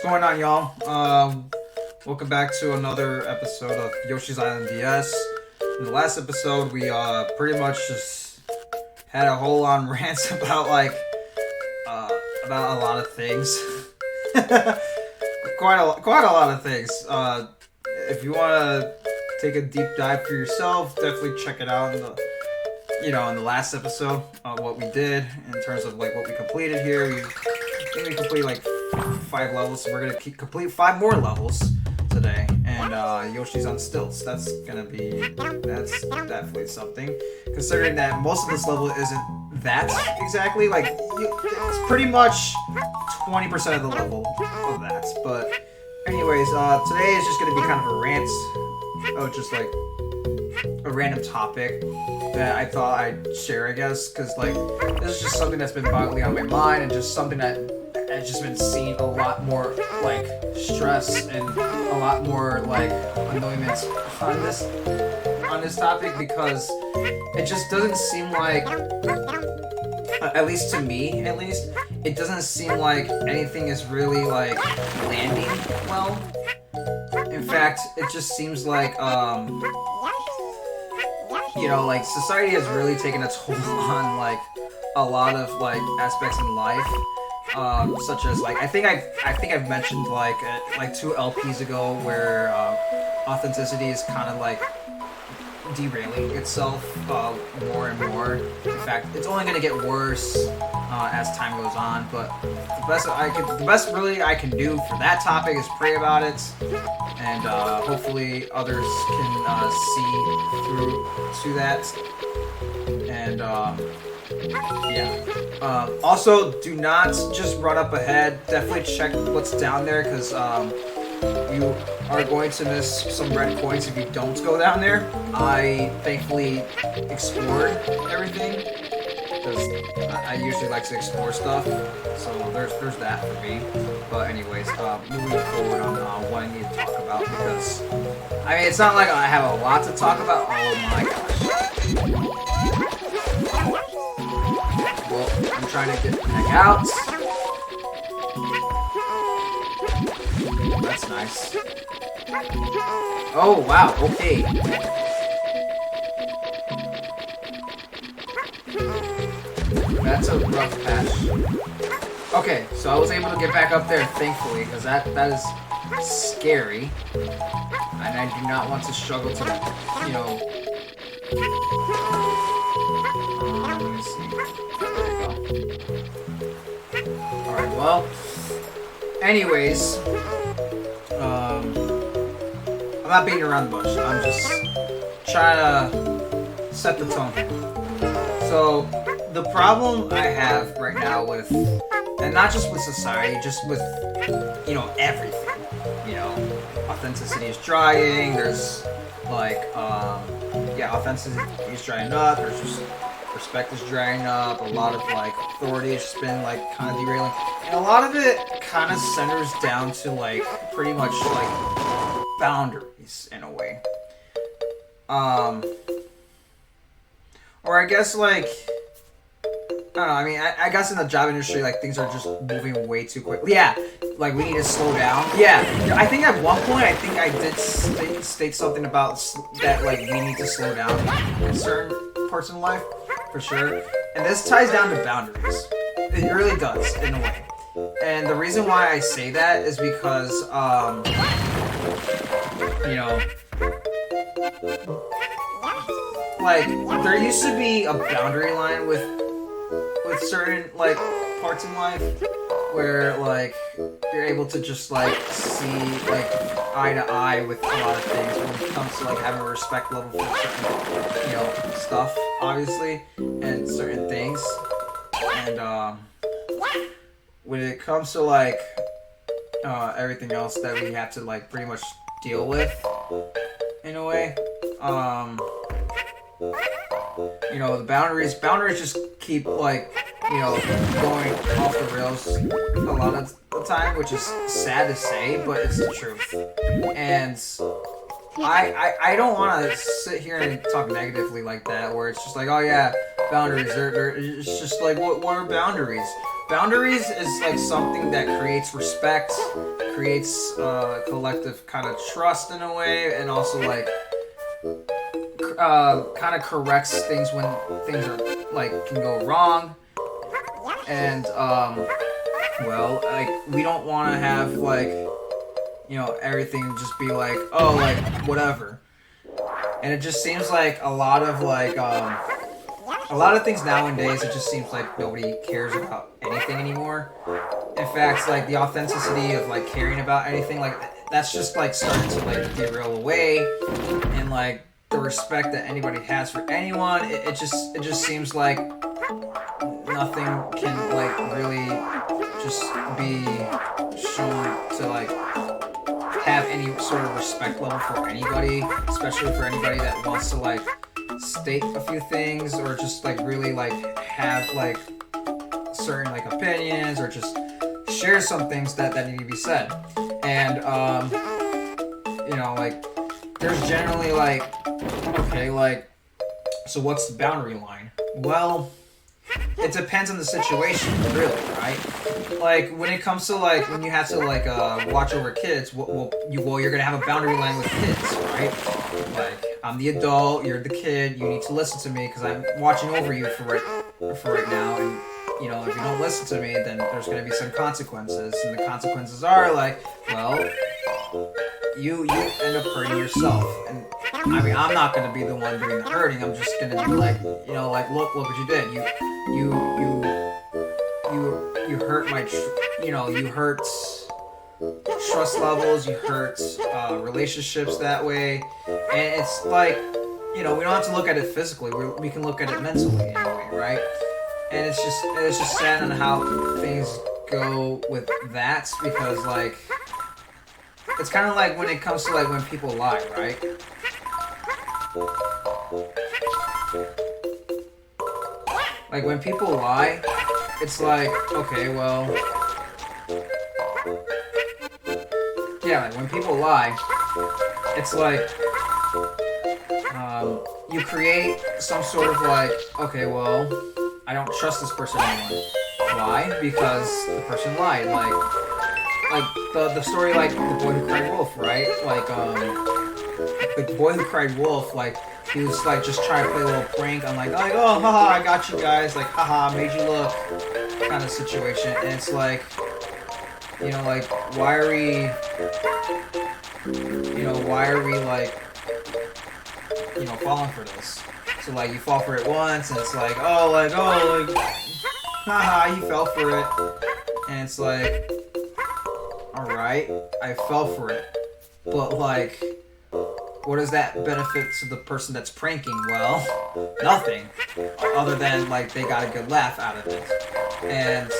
going on, y'all? Welcome back to another episode of Yoshi's Island DS. In the last episode, we pretty much just had a whole on rants about about a lot of things. quite a lot of things. If you want to take a deep dive for yourself, definitely check it out in the last episode, what we did in terms of like what we completed here. I think we completed like 5 levels, so we're gonna complete 5 more levels today. And Yoshi's on stilts. That's definitely something, considering that most of this level isn't that exactly. Like it's pretty much 20% of the level of that. But anyways, today is just gonna be kind of a rant. Just like a random topic that I thought I'd share, I guess, because like this is just something that's been boggling on my mind, and just something that I've just been seeing a lot more like stress and a lot more like annoyance on this topic, because it just doesn't seem like, at least to me, it doesn't seem like anything is really like landing well. In fact, it just seems like like society has really taken a toll on like a lot of like aspects in life, such as like I think I've mentioned like 2 LPs ago where authenticity is kind of like derailing itself more and more. In fact, it's only going to get worse as time goes on. But the best I can do for that topic is pray about it, and hopefully others can see through to that. And also, do not just run up ahead. Definitely check what's down there, because you are going to miss some red points if you don't go down there. I thankfully explored everything, because I usually like to explore stuff, so there's that for me. But anyways, moving forward on what I need to talk about, because I mean, it's not like I have a lot to talk about. Oh my gosh. Well, I'm trying to get the heck out. That's nice. Oh wow, okay. That's a rough patch. Okay, so I was able to get back up there, thankfully, because that is scary. And I do not want to struggle to, let me see. There we go. Alright, well, anyways, I'm not beating around the bush. I'm just trying to set the tone. So, the problem I have right now with, and not just with society, just with, everything. Authenticity is drying. There's like, authenticity is drying up. There's just respect is drying up. A lot of like authority has just been like kind of derailing, and a lot of it kind of centers down to like pretty much like boundaries in a way. Or I guess like, I don't know, I mean, I guess in the job industry, like, things are just moving way too quickly. Yeah, like, we need to slow down. Yeah, I think at one point, I think I did state something about that, like, we need to slow down in certain parts of life, for sure. And this ties down to boundaries. It really does, in a way. And the reason why I say that is because, like, there used to be a boundary line with certain like parts in life where like you're able to just like see like eye to eye with a lot of things when it comes to like having a respect level for certain stuff, obviously, and certain things. And when it comes to like everything else that we have to like pretty much deal with in a way, the boundaries just keep like, going off the rails a lot of the time, which is sad to say, but it's the truth. And I don't want to sit here and talk negatively like that, where it's just like, oh yeah, boundaries, it's just like, what are boundaries? boundaries is like something that creates respect, creates collective kind of trust in a way, and also like kind of corrects things when things are like can go wrong. And well, like we don't want to have like everything just be like like whatever. And it just seems like a lot of like a lot of things nowadays, it just seems like nobody cares about anything anymore. In fact, like the authenticity of like caring about anything, like that's just like starting to like derail away, and like the respect that anybody has for anyone, it just seems like nothing can like really just be shown to like have any sort of respect level for anybody, especially for anybody that wants to like state a few things or just like really like have like certain like opinions or just share some things that need to be said. And like there's generally like, okay, like, so what's the boundary line? Well, it depends on the situation, really, right? Like when it comes to like when you have to like watch over kids, you're gonna have a boundary line with kids, right? Like I'm the adult, you're the kid. You need to listen to me because I'm watching over you for right now. And if you don't listen to me, then there's gonna be some consequences, and the consequences are like, well, you end up hurting yourself. And I mean, I'm not gonna be the one doing the hurting. I'm just gonna be like, like look what you did. You hurt my, you hurt trust levels. You hurt relationships that way, and it's like, we don't have to look at it physically. We can look at it mentally in a way, right? And it's just sad on how things go with that, because like it's kind of like when it comes to like when people lie, right? Like when people lie, it's like, okay, well, yeah, like when people lie, it's like you create some sort of like, okay, well, I don't trust this person anymore. Why? Because the person lied. Like the story, like the boy who cried wolf, right? Like the boy who cried wolf, like he was like just trying to play a little prank. I'm like, oh, haha, I got you guys. Like, haha, made you look, kind of situation. And it's like, like why are we like, falling for this? So like you fall for it once, and it's like, haha, you fell for it, and it's like, all right, I fell for it, but like, what does that benefit to the person that's pranking? Well, nothing, other than like they got a good laugh out of it, and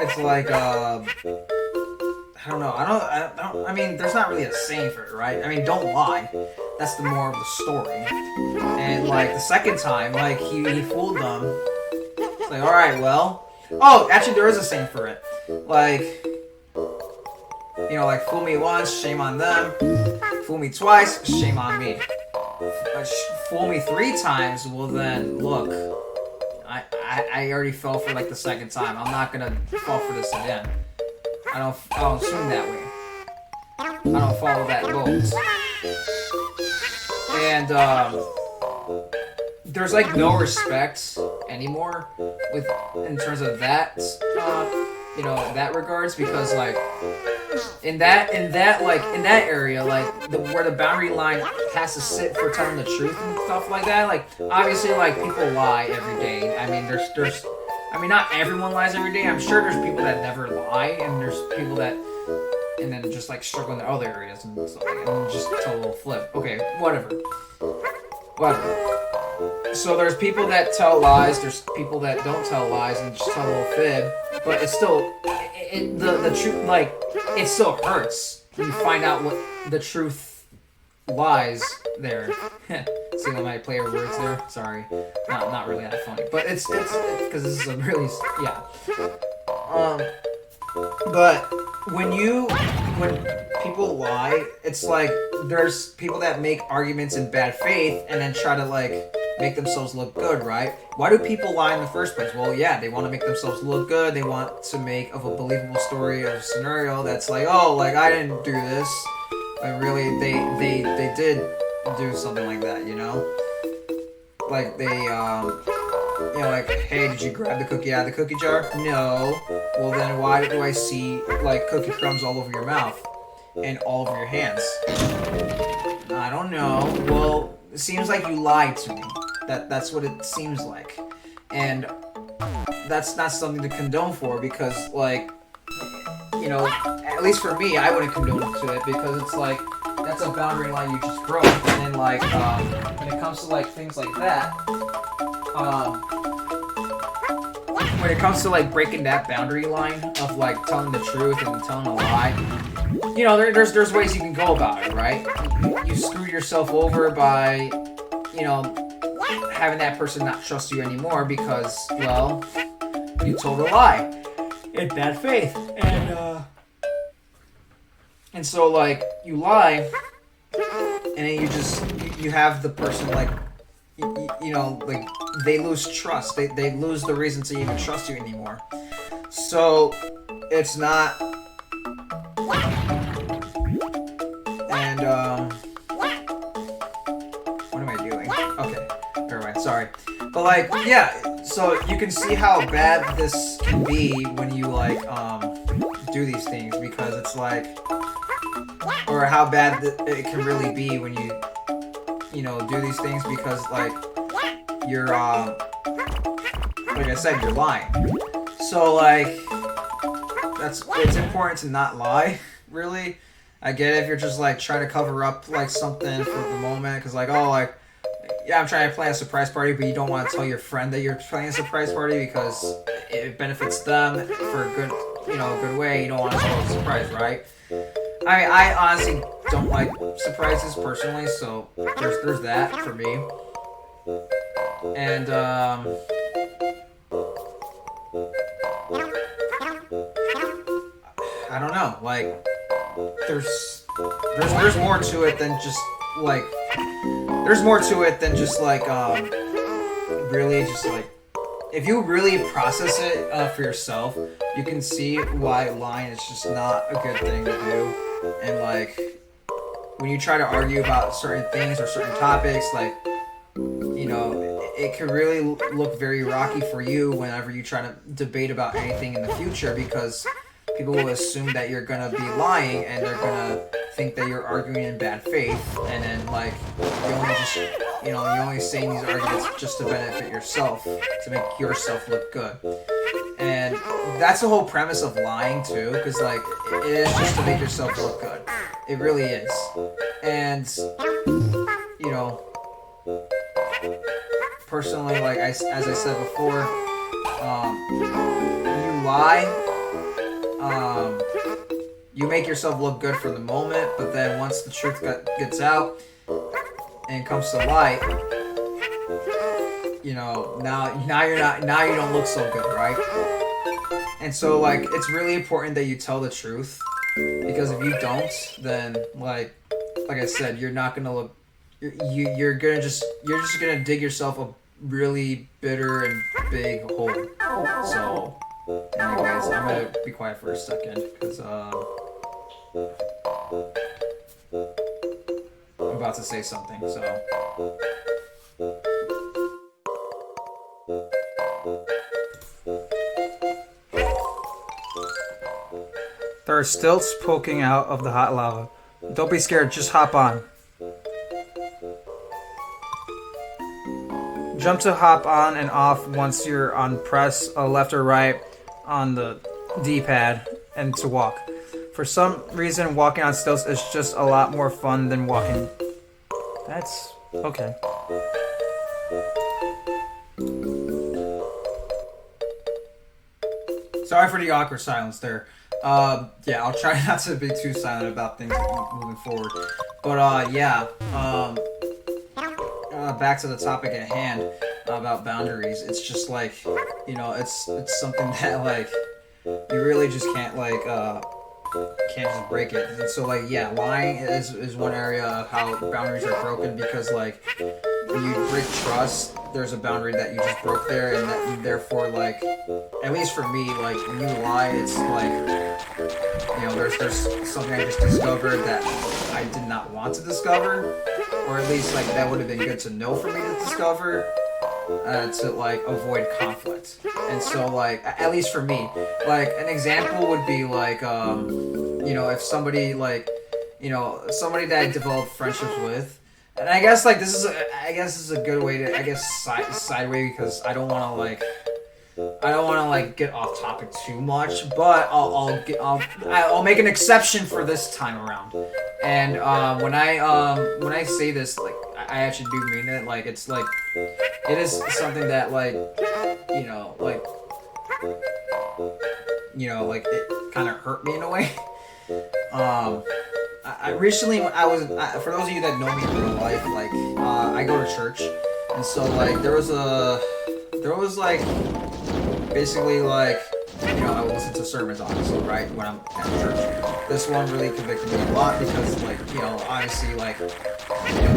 it's like I don't know. I mean, there's not really a saying for it, right? I mean, don't lie. That's the moral of the story. And like the second time, like he fooled them. It's like, all right, well, actually, there is a saying for it. Like, like fool me once, shame on them. Fool me twice, shame on me. Fool me 3 times, well then, look, I already fell for like the second time. I'm not gonna fall for this again. I don't swing that way. I don't follow that rules. And there's like no respect anymore in terms of that that regards, because like in that area, like where the boundary line has to sit for telling the truth and stuff like that, like obviously like people lie every day. I mean there's not everyone lies every day. I'm sure there's people that never lie, and there's people that and then just like struggle in their other areas and stuff like that, and just tell a little flip. Okay, whatever. So there's people that tell lies, there's people that don't tell lies and just tell a little fib, but it's still the truth, like it still hurts when you find out what the truth lies there. See how I play with words there? Sorry, not really that funny, but it's because this is a really But when people lie, it's like there's people that make arguments in bad faith and then try to like make themselves look good, right? Why do people lie in the first place? Well, yeah, they want to make themselves look good. They want to make of a believable story or a scenario that's like, oh, like I didn't do this, but really they did do something like that, you know? Like they you know, like, hey, did you grab the cookie out of the cookie jar? No. Well, then why do I see, like, cookie crumbs all over your mouth and all over your hands? I don't know. Well, it seems like you lied to me. That's what it seems like. And that's not something to condone for because, like, you know, at least for me, I wouldn't condone to it because it's like, that's a boundary line you just broke. And then, like, when it comes to, like, things like that, when it comes to like breaking that boundary line of like telling the truth and telling a lie, you know, there's ways you can go about it, right? You screw yourself over by, you know, having that person not trust you anymore because, well, you told a lie in bad faith, and so like you lie, and then you have the person like. You know, like, they lose trust. They lose the reason to even trust you anymore. So, it's not... And, what am I doing? Okay, never mind, sorry. But, like, yeah, so you can see how bad this can be when you, like, do these things, because it's like... Or how bad it can really be when you know, do these things because, like, you're, like I said, you're lying. So, like, it's important to not lie, really. I get it if you're just, like, trying to cover up, like, something for the moment, because, like, oh, like, yeah, I'm trying to plan a surprise party, but you don't want to tell your friend that you're planning a surprise party because it benefits them for a good, you know, a good way. You don't want to tell a surprise, right? I honestly don't like surprises personally, so there's that for me. And I don't know, like there's more to it than just like really just like if you really process it for yourself, you can see why lying is just not a good thing to do. And like when you try to argue about certain things or certain topics, like, you know, it can really look very rocky for you whenever you try to debate about anything in the future, because people will assume that you're gonna be lying and they're gonna think that you're arguing in bad faith, and then like you're only saying these arguments just to benefit yourself, to make yourself look good. And that's the whole premise of lying too, because like it is just to make yourself look good. It really is. And you know, personally, like as I said before, when you lie, you make yourself look good for the moment, but then once the truth gets out and comes to light, you know, now you don't look so good, right? And so like it's really important that you tell the truth, because if you don't, then like I said, you're not gonna look. You're just gonna dig yourself a really bitter and big hole. So, anyways, I'm gonna be quiet for a second because I'm about to say something. So. There are stilts poking out of the hot lava. Don't be scared, just hop on. Jump to hop on and off once you're on. Press left or right on the D-pad and to walk. For some reason, walking on stilts is just a lot more fun than walking. That's okay. Sorry for the awkward silence there. Yeah, I'll try not to be too silent about things moving forward. But, yeah, back to the topic at hand about boundaries. It's just like, you know, it's something that, like, you really just can't, like, can't just break it. And so, like, yeah, lying is one area of how boundaries are broken, because, like, when you break trust, there's a boundary that you just broke there, and that therefore, like, at least for me, like, when you lie, it's like, you know, there's something I just discovered that I did not want to discover, or at least like that would have been good to know for me to discover. To like avoid conflict. And so like at least for me, like an example would be like you know, if somebody like, you know, somebody that I developed friendships with, and I guess like this is a good way to sideway, because I don't want to like get off topic too much, but I'll make an exception for this time around. And when I say this, like I actually do mean it. Like it's like it is something that like you know like it kind of hurt me in a way. I recently for those of you that know me in real life, like I go to church, and so like there was like basically like, you know, I would listen to sermons obviously, right, when I'm at church. This one really convicted me a lot because like, you know, obviously like, you know,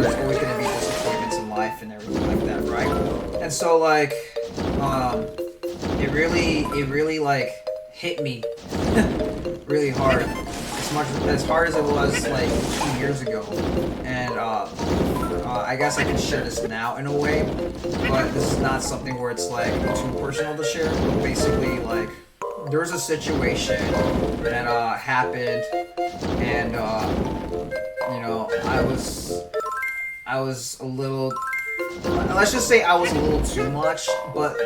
there's always gonna be disappointments in life and everything like that, right? And so like it really like hit me really hard. As hard as it was like 2 years ago. And I guess I can share this now in a way, but this is not something where it's like too personal to share. But basically, like there was a situation that happened, and you know, I was a little. Let's just say I was a little too much, but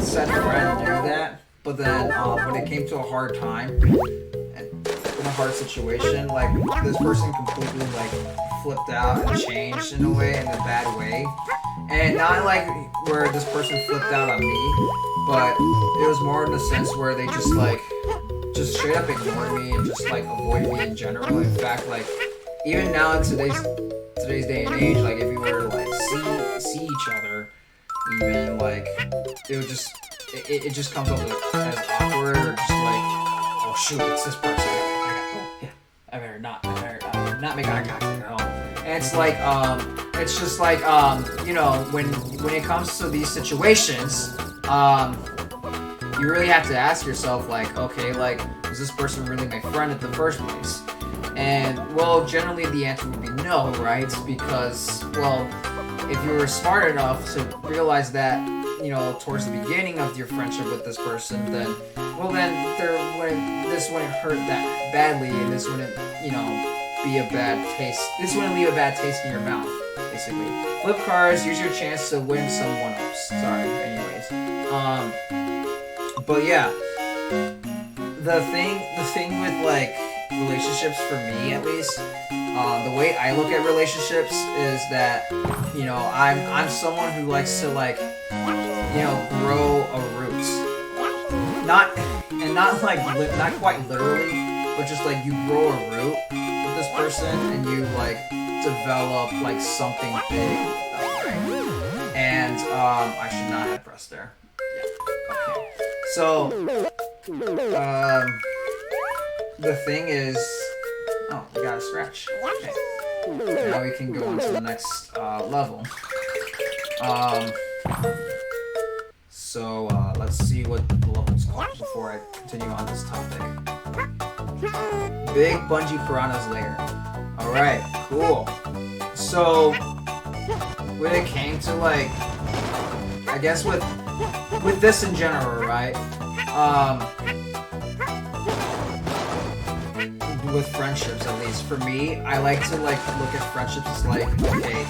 said friend knew that. But then when it came to a hard time, in a hard situation, like this person completely like flipped out and changed in a way, in a bad way. And not like where this person flipped out on me, but it was more in the sense where they just straight up ignored me and just like avoided me in general. In fact, like even now in today's day and age, like if you were to like see each other, even like it would just it just comes up as awkward, or just like, oh shoot, it's this person. I better not make eye contact at all. And it's like, it's just like, you know, when it comes to these situations, you really have to ask yourself, like, okay, like, was this person really my friend in the first place? And, well, generally the answer would be no, right? Because, well, if you were smart enough to realize that, you know, towards the beginning of your friendship with this person, then, well, then this wouldn't hurt that badly, and this wouldn't, you know, be a bad taste. This wouldn't leave a bad taste in your mouth, basically. Flip cards, use your chance to win some one-ups. Sorry, anyways. But yeah, the thing with like relationships, for me at least, the way I look at relationships is that, you know, I'm someone who likes to like, you know, grow a root. Not quite literally, but just like you grow a root with this person and you like develop like something big with them, right? And I should not have pressed there. Yeah. Okay. So the thing is, oh, we got a scratch. Okay. Now we can go on to the next level. So let's see what the level's called before I continue on this topic. Big Bungee Piranha's Lair. Alright, cool. So when it came to like, I guess with this in general, right? With friendships, at least for me, I like to like look at friendships as like, okay,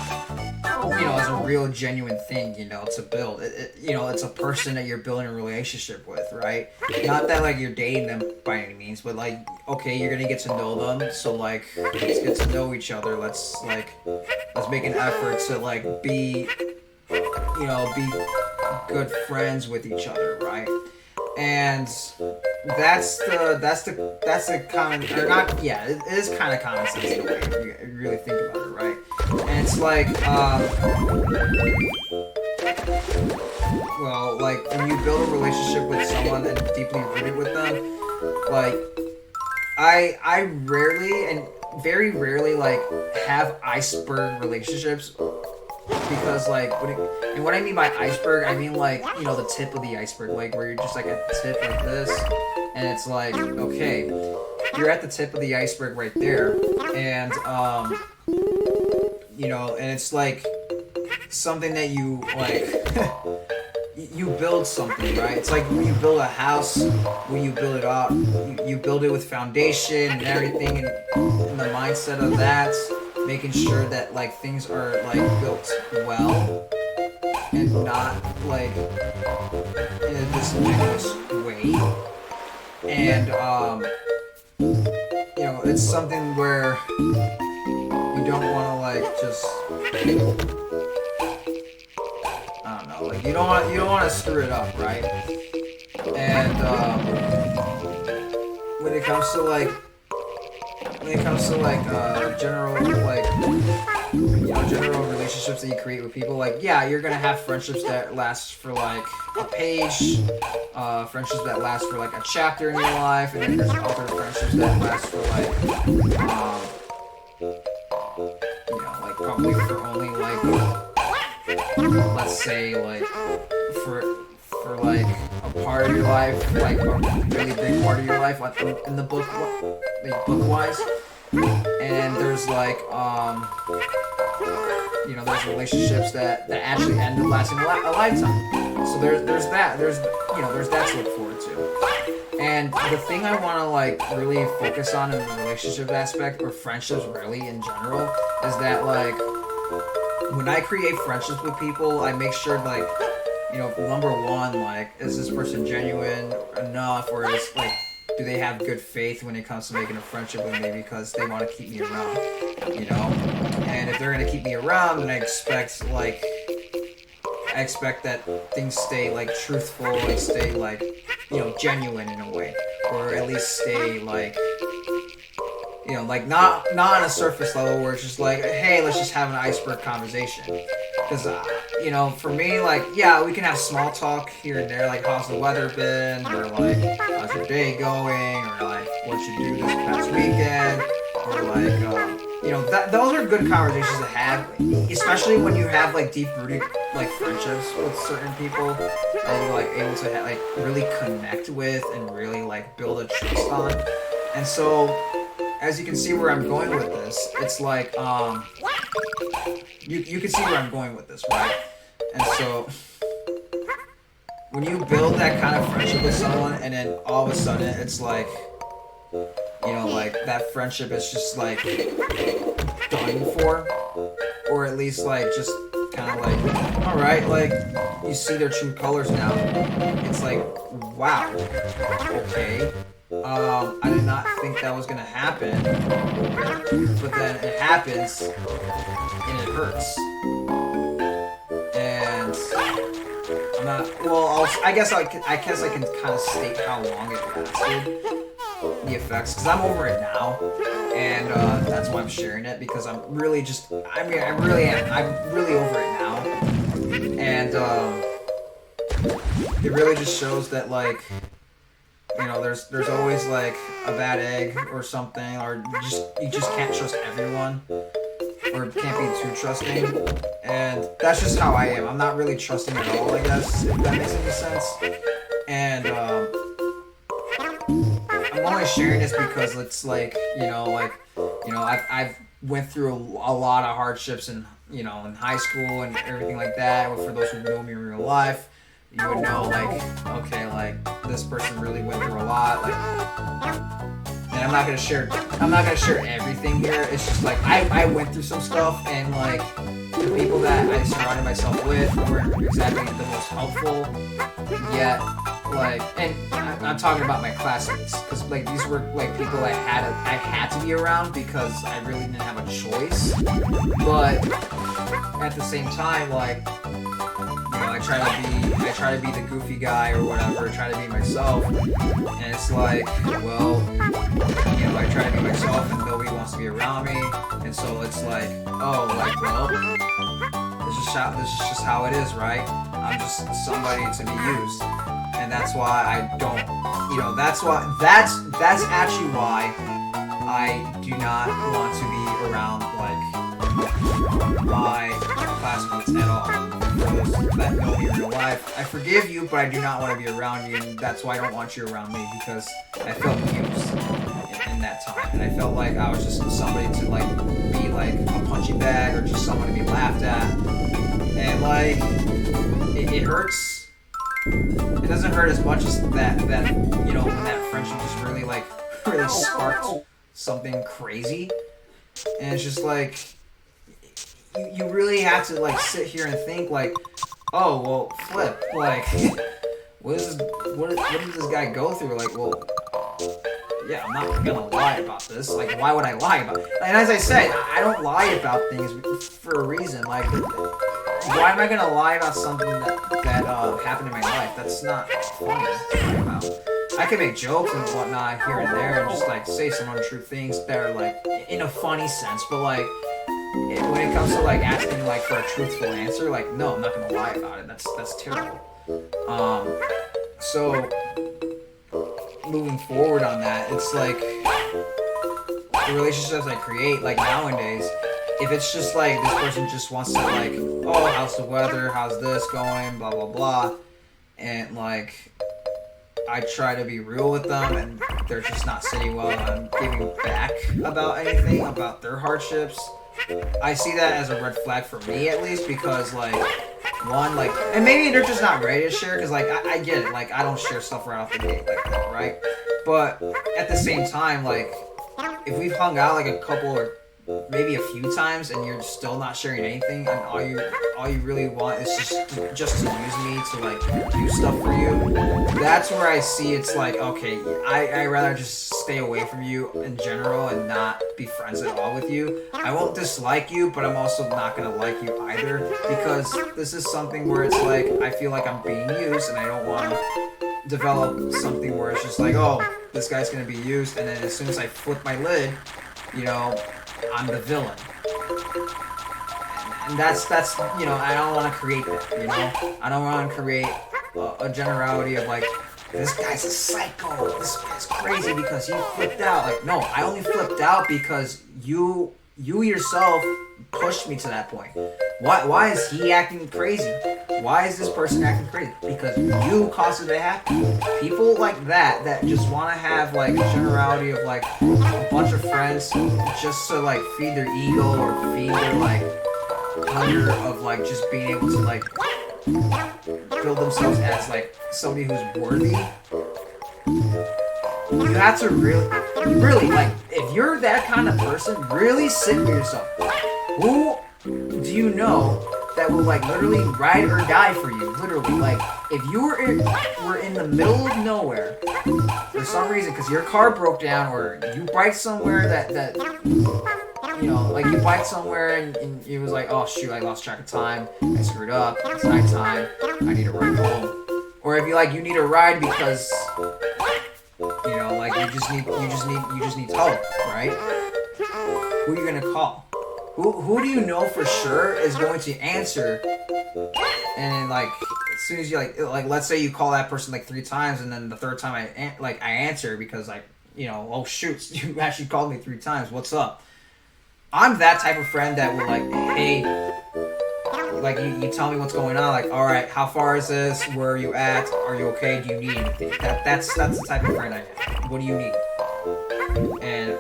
you know, as a real genuine thing, you know, to build. You know, it's a person that you're building a relationship with, right? Not that like you're dating them by any means, but like, okay, you're gonna get to know them, so like, let's get to know each other. Let's make an effort to like be good friends with each other, right? And that's the common, or not, yeah, it is kind of common sense in a way, if you really think about it, right? And it's like, well, like, when you build a relationship with someone and deeply rooted with them, like, I rarely, and very rarely, like, have iceberg relationships because like and what I mean by iceberg, I mean like, you know, the tip of the iceberg, like where you're just like at the tip like this, and it's like, okay, you're at the tip of the iceberg right there, and you know, and it's like something that you like you build something, right? It's like when you build a house, when you build it up, you build it with foundation and everything, and the mindset of that, making sure that like things are like built well and not like in a disingenuous way. And you know, it's something where you don't want to like just, I don't know, like you don't want to screw it up, right? And when it comes to like general like, you know, general relationships that you create with people, like, yeah, you're gonna have friendships that last for like a page, friendships that last for like a chapter in your life, and then there's other friendships that last for like you know, like probably for only like, let's say like for like a part of your life, like a really big part of your life, like in the book, like book wise. And there's like you know, there's relationships that actually end up lasting a lifetime. So there's that, there's, you know, there's that to look forward to. And the thing I want to like really focus on in the relationship aspect, or friendships really in general, is that like when I create friendships with people, I make sure like, you know, number one, like, is this person genuine enough, or is like, do they have good faith when it comes to making a friendship with me because they want to keep me around, you know? And if they're gonna keep me around, then I expect that things stay like truthful, like stay like, you know, genuine in a way, or at least stay like, you know, like not on a surface level where it's just like, hey, let's just have an iceberg conversation. Because, you know, for me, like, yeah, we can have small talk here and there, like, how's the weather been, or like, how's your day going, or like, what you do this past weekend, or like, you know, those are good conversations to have, especially when you have like deep-rooted like friendships with certain people that you're like able to like really connect with and really like build a trust on. And so, as you can see where I'm going with this, it's like, you can see where I'm going with this, right? And so, when you build that kind of friendship with someone, and then all of a sudden it's like, you know, like that friendship is just like done for, or at least like just kind of like, all right, like you see their true colors now. It's like, wow, okay. I did not think that was gonna happen, but then it happens, and it hurts. And I'm not. Well, I guess I can kind of state how long it lasted, the effects, because I'm over it now, and that's why I'm sharing it, because I'm really just. I mean, I really am. I'm really over it now, and it really just shows that like, you know, there's always like a bad egg or something, or you just can't trust everyone, or can't be too trusting, and that's just how I am. I'm not really trusting at all, I guess, if that makes any sense. And I'm only sharing this because it's like, you know, I've went through a lot of hardships in, you know, in high school and everything like that. For those who know me in real life, you would know, like, okay, like, this person really went through a lot, like, and I'm not gonna share everything here. It's just like, I went through some stuff, and like, the people that I surrounded myself with weren't exactly the most helpful, yet, like, and I'm talking about my classmates, because like, these were like people I had to be around because I really didn't have a choice, but at the same time, like, you know, I try to be the goofy guy or whatever, try to be myself, and it's like, well, you know, I try to be myself and nobody wants to be around me, and so it's like, oh, like, well, this is just how it is, right? I'm just somebody to be used, and that's why I don't, you know, that's actually why I do not want to be around, like, my classmates at all. For those that know me in real life, I forgive you, but I do not want to be around you, and that's why I don't want you around me, because I felt used in that time, and I felt like I was just somebody to like be like a punching bag or just someone to be laughed at, and like it hurts. It doesn't hurt as much as that you know, when that friendship just really like really sparked something crazy, and it's just like you really have to like sit here and think like, oh well, flip, like what did this guy go through? Like, well, yeah, I'm not gonna lie about this. Like, why would I lie about it? And as I said, I don't lie about things for a reason. Like, why am I gonna lie about something that happened in my life? That's not funny to lie about. I can make jokes and whatnot here and there and just like say some untrue things that are like in a funny sense, but like when it comes to like asking like for a truthful answer, like no, I'm not gonna lie about it. That's terrible. So moving forward on that, it's like the relationships I create, like nowadays, if it's just like this person just wants to like, oh, how's the weather, how's this going, blah blah blah, and like I try to be real with them and they're just not sitting well and giving back about anything, about their hardships, I see that as a red flag for me at least, because like one, like, and maybe they're just not ready to share, because like I get it, like I don't share stuff right off the gate like that, right? But at the same time, like if we've hung out like a couple or maybe a few times and you're still not sharing anything, and all you really want is just to use me to like do stuff for you, that's where I see it's like, okay, I rather just stay away from you in general and not be friends at all with you. I won't dislike you, but I'm also not gonna like you either, because this is something where it's like I feel like I'm being used, and I don't want to develop something where it's just like, oh, this guy's gonna be used, and then as soon as I flip my lid, you know, I'm the villain. And that's you know, I don't want to create that, you know? I don't want to create a generality of like, this guy's a psycho, this guy's crazy because he flipped out. Like, no, I only flipped out because you yourself pushed me to that point. Why is he acting crazy? Why is this person acting crazy? Because you caused it to happen. People like that just want to have like a generality of like a bunch of friends just to like feed their ego or feed their like hunger of like just being able to like build themselves as like somebody who's worthy. You have to really like, if you're that kind of person, really sit with yourself. Who do you know that will like literally ride or die for you? Literally, like if you were in the middle of nowhere for some reason because your car broke down, or you biked somewhere that you know, like you biked somewhere and you was like, oh shoot, I lost track of time, I screwed up, it's nighttime, I need a ride home. Or if you need a ride because you know, like you just need help, right? Who are you gonna call? Who do you know for sure is going to answer? And like as soon as you like let's say you call that person like 3 times, and then the third time I answer because like, you know, oh shoot, you actually called me 3 times. What's up? I'm that type of friend that will like, hey, like you tell me what's going on. Like, all right, how far is this? Where are you at? Are you okay? Do you need anything? That's the type of friend I am. What do you need? And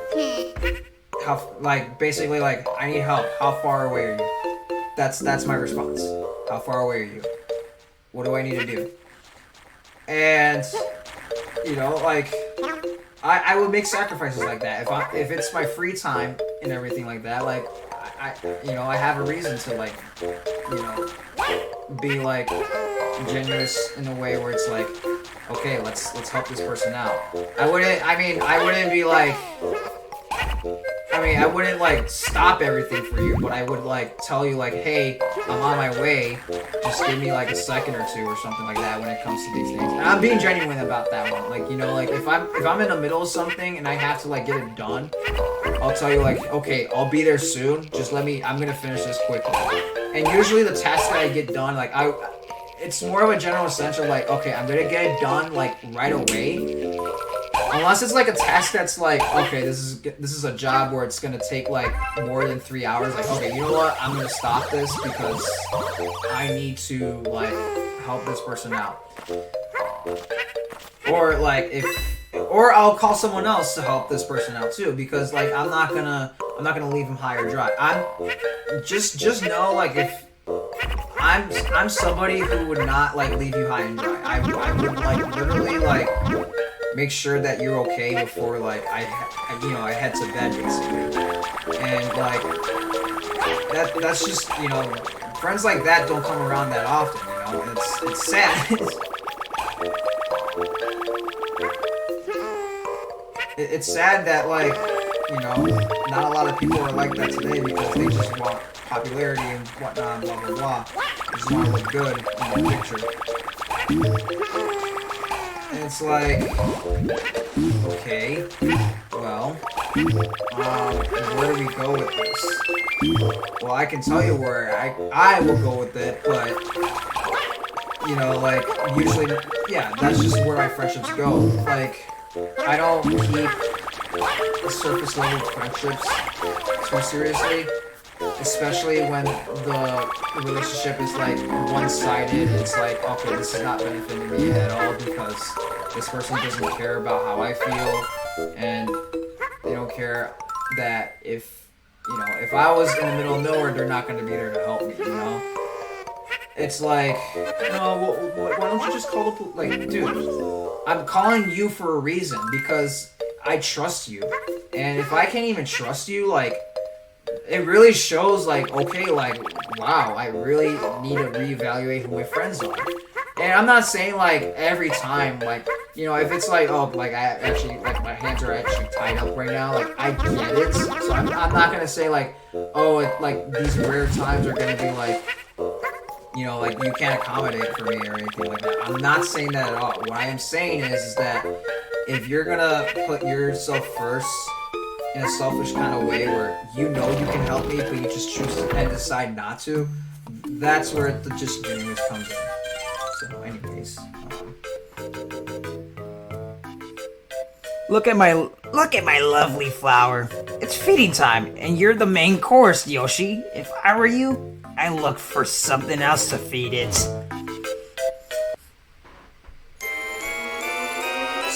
how, like, basically like, I need help. How far away are you? That's my response. How far away are you? What do I need to do? And you know, like, I would make sacrifices like that if it's my free time and everything like that. Like, I have a reason to like, you know, be like generous in a way where it's like, okay, let's help this person out. I wouldn't be like, I wouldn't like stop everything for you, but I would like tell you like, hey, I'm on my way. Just give me like a second or two or something like that when it comes to these things. And I'm being genuine about that one. Like, you know, like if I'm in the middle of something and I have to like get it done, I'll tell you like, okay, I'll be there soon. Just I'm gonna finish this quickly. And usually the tasks that I get done, like it's more of a general essential, like, okay, I'm gonna get it done like right away. Unless it's like a task that's like, okay, this is a job where it's gonna take like more than 3 hours. Like, okay, you know what? I'm gonna stop this because I need to like help this person out. Or like or I'll call someone else to help this person out too, because like I'm not gonna leave him high or dry. I'm just know, like, if I'm somebody who would not like leave you high and dry. I would like literally like make sure that you're okay before like I head to bed basically. And like that's just, you know, friends like that don't come around that often, you know, and it's sad. It's sad that, like, you know, not a lot of people are like that today because they just want popularity and whatnot, blah, blah, blah. They just want to look good in the picture. And it's like, okay, well, where do we go with this? Well, I can tell you where I will go with it, but, you know, like, usually, yeah, that's just where my friendships go. Like, I don't keep surface level friendships too seriously, especially when the relationship is like one-sided. It's like, okay, this is not benefiting me at all because this person doesn't care about how I feel, and they don't care that if I was in the middle of nowhere, they're not going to be there to help me, you know? It's like, no, why don't you just call the police? Like, dude, I'm calling you for a reason because I trust you. And if I can't even trust you, like, it really shows, like, okay, like, wow, I really need to reevaluate who my friends are. And I'm not saying, like, every time, like, you know, if it's like, oh, like, I actually, like, my hands are actually tied up right now, like, I get it. So I'm not going to say, like, oh, like, these rare times are going to be, like, you know, like, you can't accommodate for me or anything like that. I'm not saying that at all. What I am saying is that if you're gonna put yourself first in a selfish kind of way where you know you can help me, but you just choose and decide not to, that's where the disingenuous comes in. So, anyways, Look at my lovely flower. It's feeding time, and you're the main course, Yoshi. If I were you, I'd look for something else to feed it.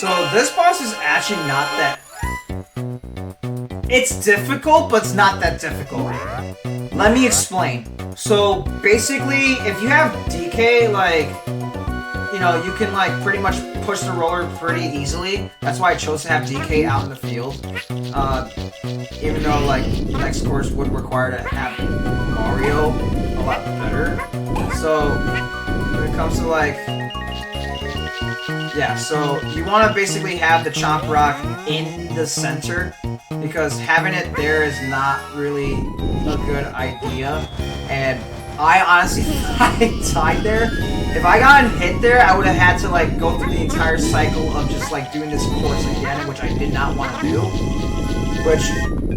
so this boss is actually not that. It's difficult, but it's not that difficult. Let me explain. So basically, if you have DK, like, you know, you can like pretty much push the roller pretty easily. That's why I chose to have DK out in the field. Even though like the next course would require to have Mario a lot better. So when it comes to like, yeah, so you want to basically have the Chomp Rock in the center because having it there is not really a good idea. And I honestly I died there. If I got hit there, I would have had to like go through the entire cycle of just like doing this course again, which I did not want to do. Which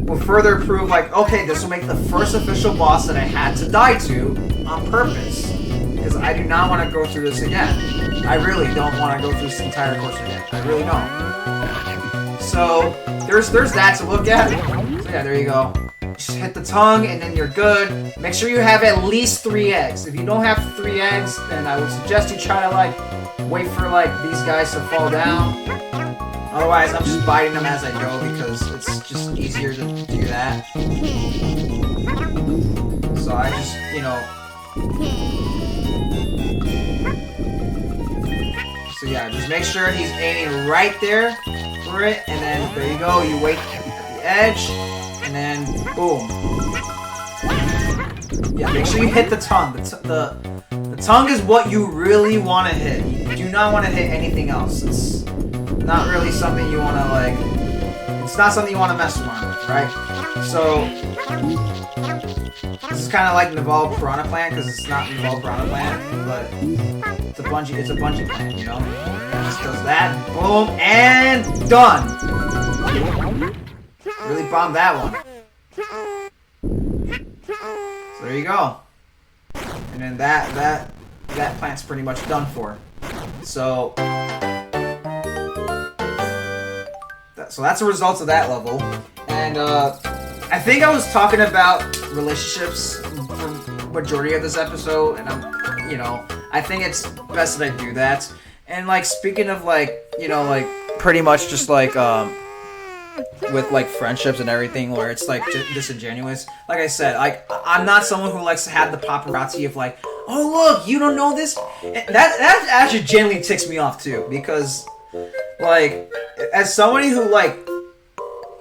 will further prove like, okay, this will make the first official boss that I had to die to on purpose. Because I do not want to go through this again. I really don't want to go through this entire course again. I really don't. So there's that to look at. So yeah, there you go. Just hit the tongue and then you're good. Make sure you have at least 3 eggs. If you don't have 3 eggs, then I would suggest you try to like wait for like these guys to fall down. Otherwise, I'm just biting them as I go because it's just easier to do that. So I just, you know. So yeah, just make sure he's aiming right there for it, and then there you go. You wait at the edge. And then, boom. Yeah, make sure you hit the tongue. The tongue is what you really want to hit. You do not want to hit anything else. It's not really something you want to, like... It's not something you want to mess around with, right? So, this is kind of like Naval Piranha Plant, because it's not Naval Piranha Plant, but it's a bungee plant, you know? It just does that, boom, and done! Really bombed that one. So there you go. And then that plant's pretty much done for. So so that's a result of that level. And I think I was talking about relationships for majority of this episode, and I'm, you know, I think it's best that I do that. And like speaking of like, you know, like pretty much just like with like friendships and everything, where it's like disingenuous. Like I said, like I'm not someone who likes to have the paparazzi of like, oh look, you don't know this. And that actually genuinely ticks me off too, because like as somebody who like,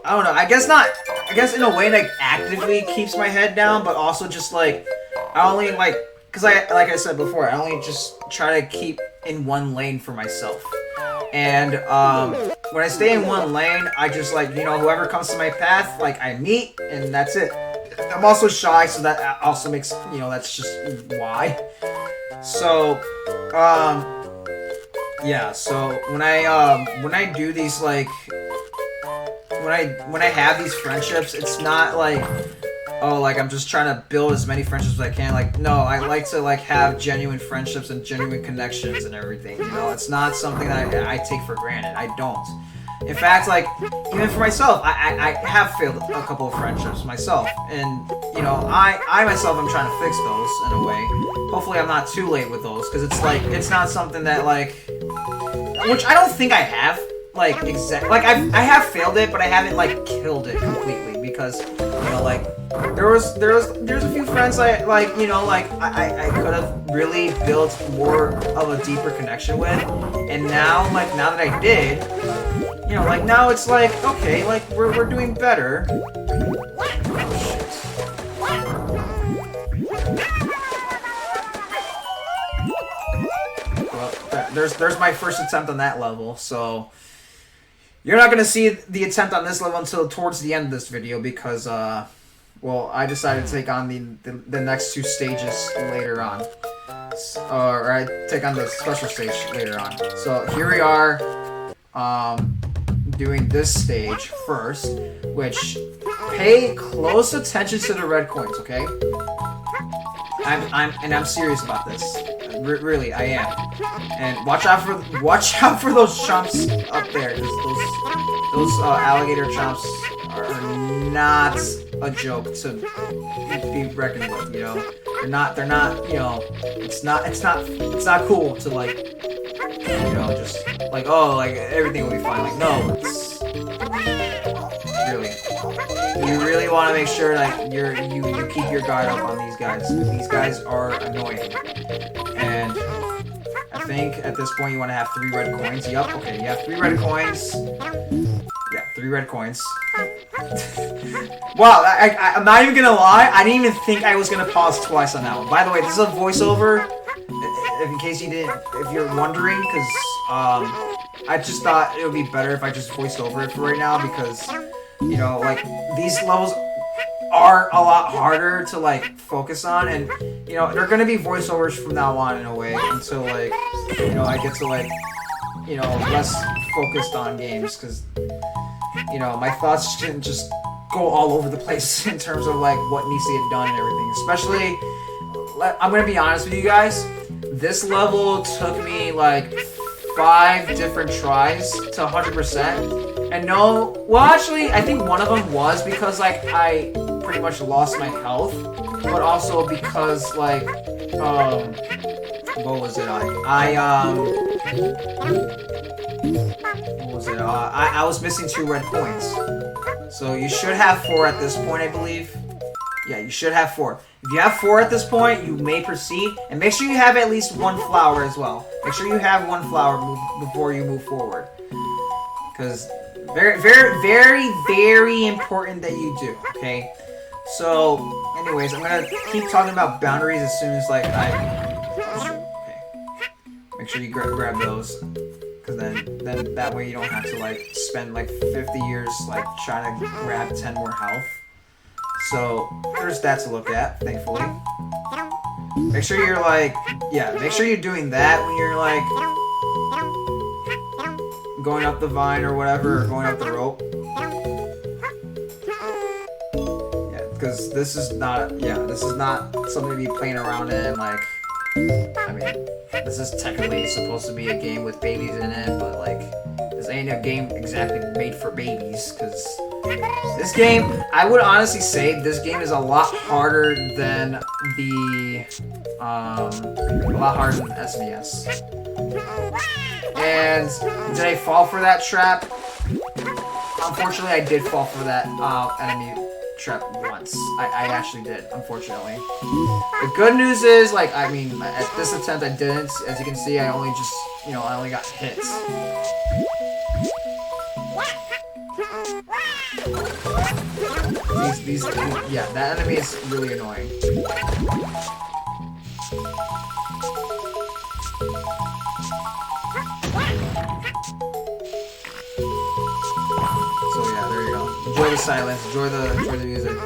I don't know, I guess in a way like actively keeps my head down, but also just like I only like, because like I said before, I only just try to keep in one lane for myself. And when I stay in one lane, I just like, you know, whoever comes to my path, like I meet, and that's it. I'm also shy, so that also makes, you know, that's just why. So yeah, so when I do these like when I have these friendships, it's not like, oh, like I'm just trying to build as many friendships as I can. Like, no, I like to like have genuine friendships and genuine connections and everything. You know, it's not something that I take for granted. I don't. In fact, like even for myself, I have failed a couple of friendships myself, and you know, I myself am trying to fix those in a way. Hopefully, I'm not too late with those, because it's like it's not something that like, which I don't think I have. Like like I have failed it, but I haven't like killed it completely, because you know, like there's a few friends I like, you know, like I could have really built more of a deeper connection with, and now that I did, you know, like now it's like, okay, like we're doing better. Well, there's my first attempt on that level, so. You're not going to see the attempt on this level until towards the end of this video, because, well, I decided to take on the next two stages later on. Or I take on the special stage later on. So here we are, doing this stage first, which pay close attention to the red coins, okay? I'm serious about this. Really, I am. And watch out for those chomps up there. Those alligator chomps are not a joke to be reckoned with. You know, they're not. You know, it's not cool to like, you know, just like, oh, like everything will be fine. Like, no, it's really. You really want to make sure that you keep your guard up on these guys. These guys are annoying. And I think at this point you want to have 3 red coins. Yup, okay, you have 3 red coins. Yeah, 3 red coins. Wow, I'm not even gonna lie, I didn't even think I was gonna pause twice on that one. By the way, this is a voiceover, in case if you're wondering, because I just thought it would be better if I just voiced over it for right now, because you know, like, these levels are a lot harder to, like, focus on, and, you know, they're gonna be voiceovers from now on, in a way, until, like, you know, I get to, like, you know, less focused on games, because, you know, my thoughts shouldn't just go all over the place in terms of, like, what needs to get done and everything. Especially, I'm gonna be honest with you guys, this level took me, like, 5 different tries to 100%. And no, well, actually, I think one of them was because, like, I pretty much lost my health, but also because, like, what was it? What was it? I was missing 2 red coins. So you should have 4 at this point, I believe. Yeah, you should have 4. If you have 4 at this point, you may proceed, and make sure you have at least 1 flower as well. Make sure you have 1 flower before you move forward, because very, very, very, very important that you do. Okay. So, anyways, I'm gonna keep talking about boundaries as soon as like okay. Make sure you grab those, because then that way you don't have to like spend like 50 years like trying to grab 10 more health. So there's that to look at, thankfully. Make sure you're like, yeah, make sure you're doing that when you're like going up the vine or whatever, or going up the rope. Yeah, because this is not something to be playing around in, like, I mean, this is technically supposed to be a game with babies in it, but like, this ain't a game exactly made for babies, because this game, I would honestly say this game is a lot harder than the, SNES. And did I fall for that trap? Unfortunately, I did fall for that enemy trap once. I actually did, unfortunately. The good news is, like, I mean, at this attempt I didn't. As you can see, I only just, you know, I only got hits. These, yeah, that enemy is really annoying. So yeah, there you go. Enjoy the silence. Enjoy the music.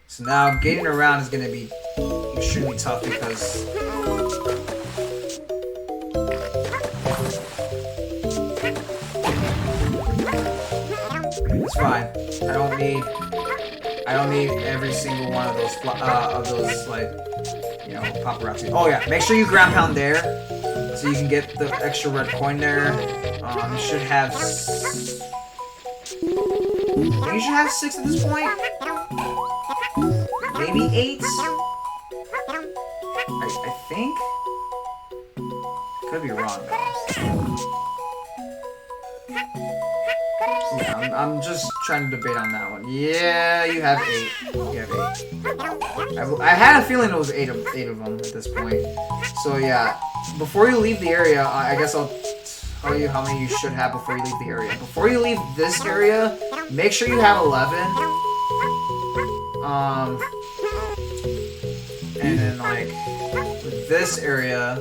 So now getting around is gonna be extremely tough because it's fine. I don't need every single one of those like, you know, paparazzi. Oh yeah, make sure you ground pound there so you can get the extra red coin there. You should have. You should have 6 at this point. Maybe 8. I think. Could be wrong though. Yeah, I'm just trying to debate on that one. Yeah, you have 8. You have 8. I had a feeling it was 8 of them at this point. So yeah, before you leave the area, I guess I'll tell you how many you should have before you leave the area. Before you leave this area, make sure you have 11. And then like with this area,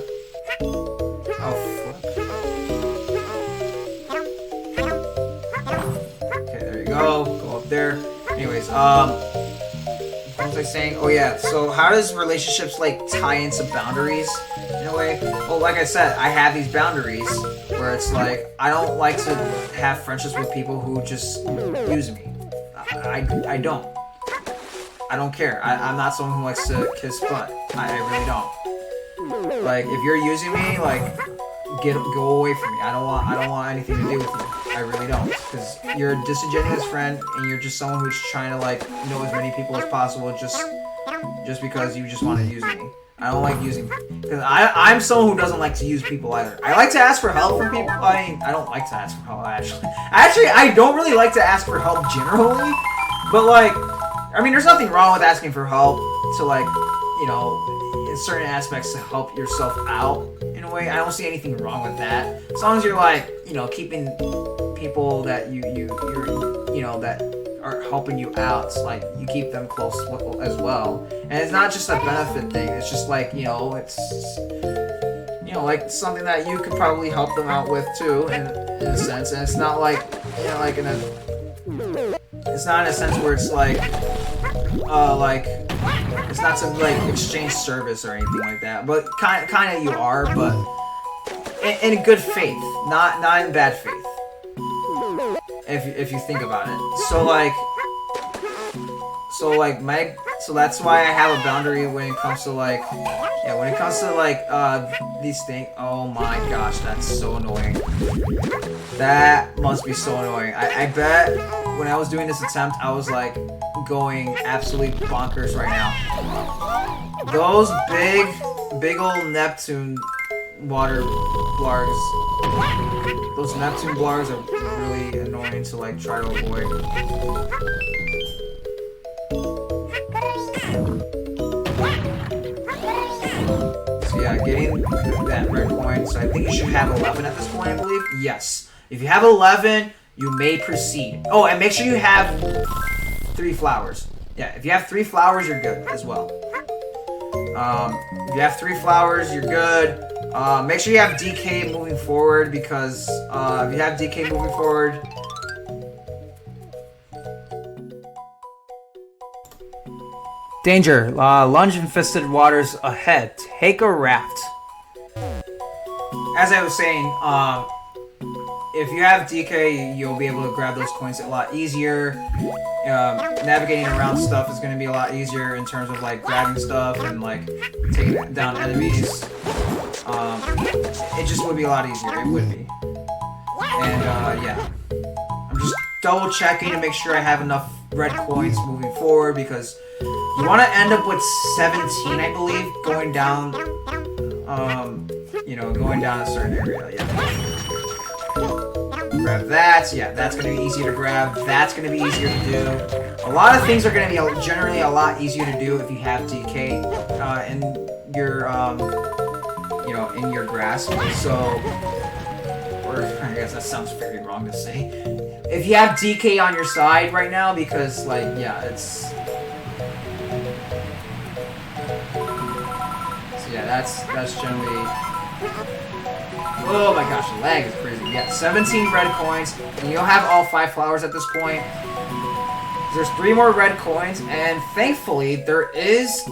oh flip. Okay, there you go. Go up there. Anyways, what was I saying? Oh yeah. So how does relationships like tie into boundaries in a way? Well, like I said, I have these boundaries where it's like I don't like to have friendships with people who just use me. I don't. I don't care. I'm not someone who likes to kiss butt. I really don't. Like if you're using me, like go away from me. I don't want anything to do with you. I really don't, because you're a disingenuous friend and you're just someone who's trying to like know as many people as possible just because you just want to use me. I don't like using, because I'm someone who doesn't like to use people either. I like to ask for help from people. I mean, I don't like to ask for help actually. Actually, I don't really like to ask for help generally, but like, I mean, there's nothing wrong with asking for help to like, you know, in certain aspects to help yourself out in a way. I don't see anything wrong with that, as long as you're like, you know, keeping people that you're you know that are helping you out, like you keep them close as well. And it's not just a benefit thing, it's just like, you know, it's, you know, like something that you could probably help them out with too in a sense. And it's not like, you know, like it's not in a sense where it's like it's not to like exchange service or anything like that, but kind of you are, but in good faith, not in bad faith. If you think about it, so that's why I have a boundary when it comes to like, yeah, when it comes to like these things. Oh my gosh, that's so annoying. That must be so annoying. I bet when I was doing this attempt, I was like going absolutely bonkers right now. Those big old Neptune water blargs. Those Neptune blargs are really annoying to like try to avoid. So yeah, getting that red coin. So I think you should have 11 at this point, I believe. Yes. If you have 11, you may proceed. Oh, and make sure you have 3 flowers. Yeah, if you have 3 flowers, you're good as well. If you have 3 flowers, you're good. Make sure you have DK moving forward, because if you have DK moving forward, danger! Lunge-infested waters ahead. Take a raft. As I was saying, if you have DK, you'll be able to grab those coins a lot easier. Navigating around stuff is going to be a lot easier in terms of like grabbing stuff and like taking down enemies. It just would be a lot easier. It would be. And yeah, I'm just double checking to make sure I have enough red coins moving forward because you want to end up with 17, I believe, going down. You know, going down a certain area. Yeah. Grab that. Yeah, that's going to be easier to grab. That's going to be easier to do. A lot of things are going to be generally a lot easier to do if you have DK in your, you know, in your grasp. So, or I guess that sounds very wrong to say. If you have DK on your side right now, because like, yeah, it's. So yeah, that's generally. Oh my gosh, the lag is crazy. Yeah, 17 red coins, and you'll have all 5 flowers at this point. There's 3 more red coins, and thankfully there is...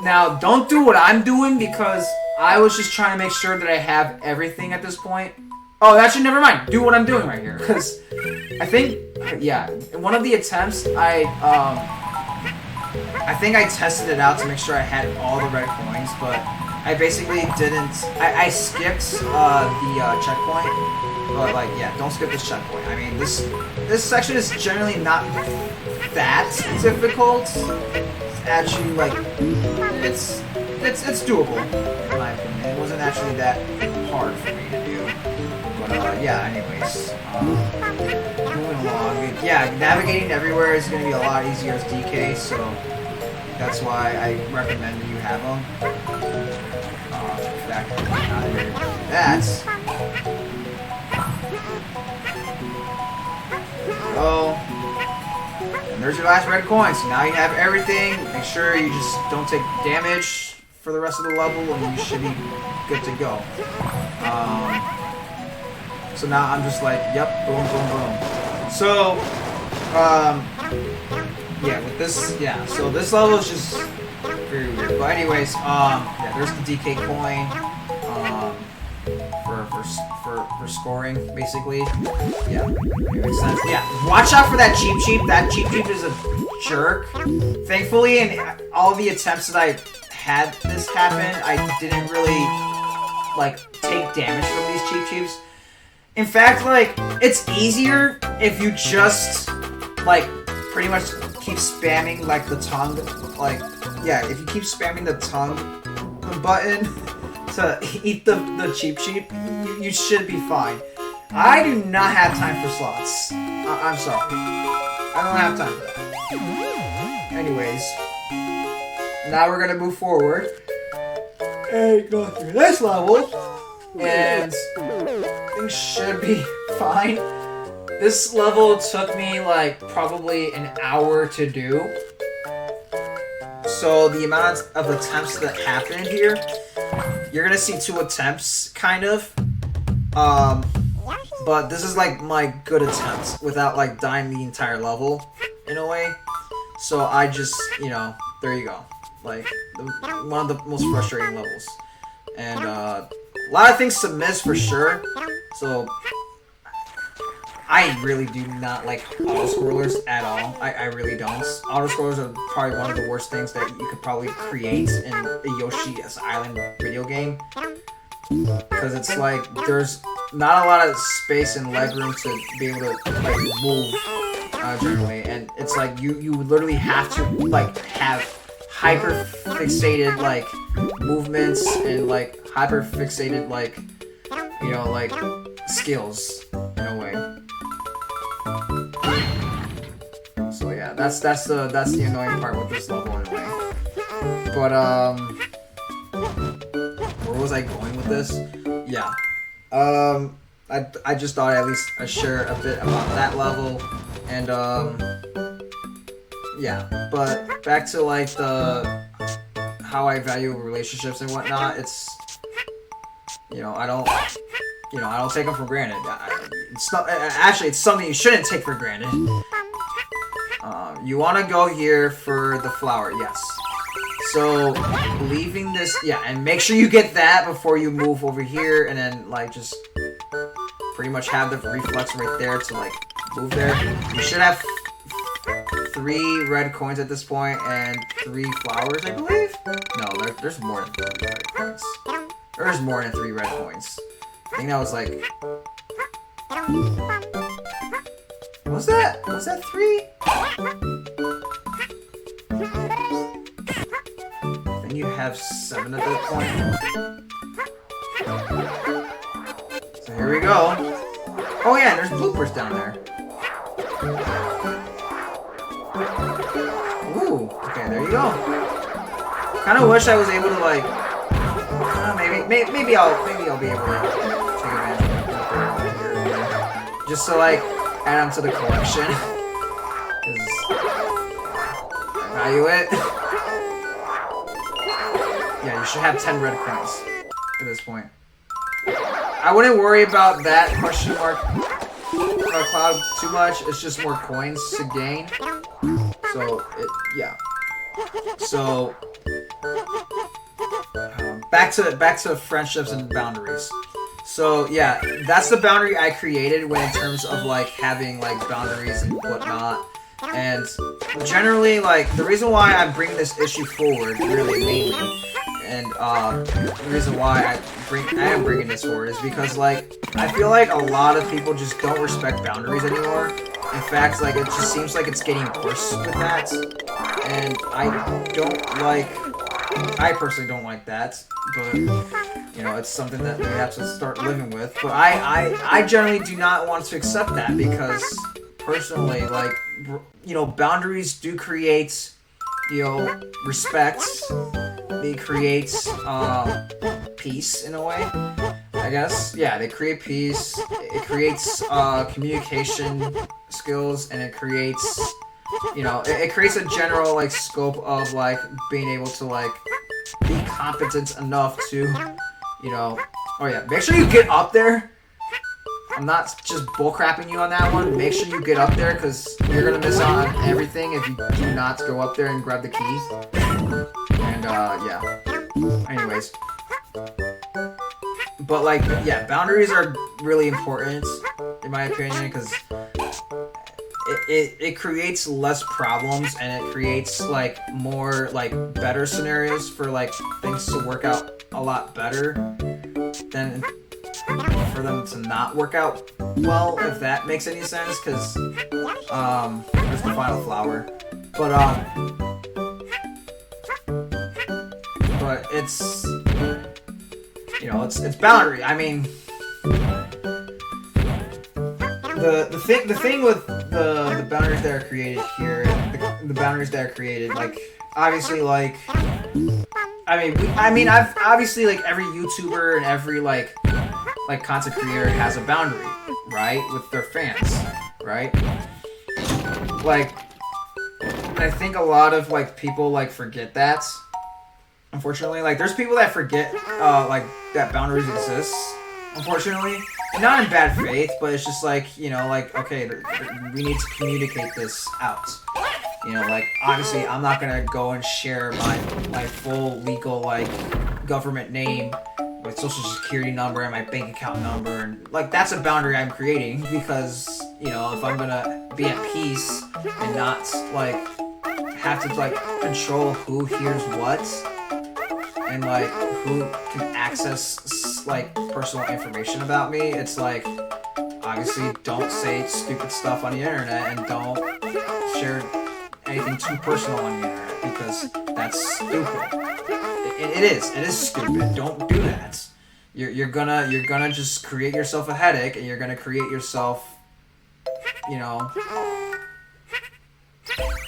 Now, don't do what I'm doing, because I was just trying to make sure that I have everything at this point. Oh, actually, never mind. Do what I'm doing right here, because I think... Yeah, in one of the attempts, I think I tested it out to make sure I had all the red coins, but... I basically didn't. I skipped the checkpoint, but like, yeah, don't skip this checkpoint. I mean, this section is generally not that difficult. It's actually like it's doable in my opinion. It wasn't actually that hard for me to do. But yeah, anyways, moving along. Yeah, navigating everywhere is going to be a lot easier as DK, so that's why I recommend you have them. That's. Go. And there's your last red coin. So now you have everything. Make sure you just don't take damage for the rest of the level, and you should be good to go. So now I'm just like, yep, boom, boom, boom. So, yeah, with this, yeah. So this level is just very weird. But anyways, yeah, there's the DK coin. For scoring, basically. Yeah, it makes sense. Yeah, watch out for that Cheep Cheep. That Cheep Cheep is a jerk. Thankfully, in all the attempts that I had this happen, I didn't really, like, take damage from these Cheep Cheeps. In fact, like, it's easier if you just, like, pretty much keep spamming, like, the tongue. Like, yeah, if you keep spamming the tongue button to eat the Cheep Cheep, you should be fine. I do not have time for slots. I'm sorry. I don't have time for that. Anyways, now we're gonna move forward and go through this level, and things should be fine. This level took me like probably an hour to do. So the amount of attempts that happened here, you're gonna see 2 attempts, kind of. But this is like my good attempt without like dying the entire level, in a way. So I just, you know, there you go. Like, one of the most frustrating levels. And a lot of things to miss for sure. So I really do not like auto-scrollers at all. I really don't. Auto-scrollers are probably one of the worst things that you could probably create in a Yoshi's Island video game. Because it's like, there's not a lot of space and legroom to be able to, like, move, generally. And it's like, you literally have to, like, have hyper-fixated, like, movements and, like, hyper-fixated, like, you know, like, skills, in a way. So yeah, that's the annoying part with this level, in a way. But, where was I going with this? Yeah. I just thought at least I'd share a bit about that level, and yeah. But back to like how I value relationships and whatnot. It's, you know, I don't take them for granted. It's not, actually, it's something you shouldn't take for granted. You want to go here for the flower, yes. So, leaving this, yeah, and make sure you get that before you move over here, and then, like, just pretty much have the reflex right there to like move there. You should have 3 red coins at this point and 3 flowers, I believe. No, there's more than 3 red coins. There's more than 3 red coins. I think that was like. Was that 3? Then you have 7 at that point. So here we go. Oh yeah, there's bloopers down there. Ooh, okay, there you go. Kind of wish I was able to like. Maybe I'll be able to take advantage of it. Just to like add on to the collection. Value it. Yeah, you should have 10 red coins at this point. I wouldn't worry about that question mark cloud too much. It's just more coins to gain. So, yeah. So, back to friendships and boundaries. So yeah, that's the boundary I created when in terms of like having like boundaries and whatnot. And generally, like the reason why I'm bringing this issue forward, really mainly, and the reason why I am bringing this forward is because like I feel like a lot of people just don't respect boundaries anymore. In fact, like it just seems like it's getting worse with that, and I personally don't like that, but you know, it's something that we have to start living with. But I generally do not want to accept that because personally, like, you know, boundaries do create, you know, respect. They create peace in a way, I guess. Yeah, they create peace. It creates communication skills, and it creates, you know, it creates a general like scope of like being able to like be competent enough to, you know. Oh yeah, make sure you get up there. I'm not just bullcrapping you on that one. Make sure you get up there because you're gonna miss out on everything if you do not go up there and grab the key. And yeah. Anyways. But like, yeah, boundaries are really important in my opinion because it creates less problems and it creates like more like better scenarios for like things to work out a lot better than for them to not work out well, if that makes any sense, because there's the final flower. But it's, you know, it's boundary. I mean, the thing with the boundaries that are created here, the boundaries that are created, like obviously, like I mean, I've obviously like every YouTuber and every like content creator has a boundary, right, with their fans, right? Like, and I think a lot of like people like forget that. Unfortunately, like there's people that forget like that boundaries exist. Unfortunately, and not in bad faith, but it's just like, you know, like, okay, we need to communicate this out. You know, like obviously I'm not gonna go and share my full legal like government name, my social security number and my bank account number, and like that's a boundary I'm creating because, you know, if I'm gonna be at peace and not like have to like control who hears what and like who can access like personal information about me, it's like obviously don't say stupid stuff on the internet and don't share anything too personal on the internet because that's stupid. It is stupid. Don't do that. You're gonna just create yourself a headache, and you're gonna create yourself, you know,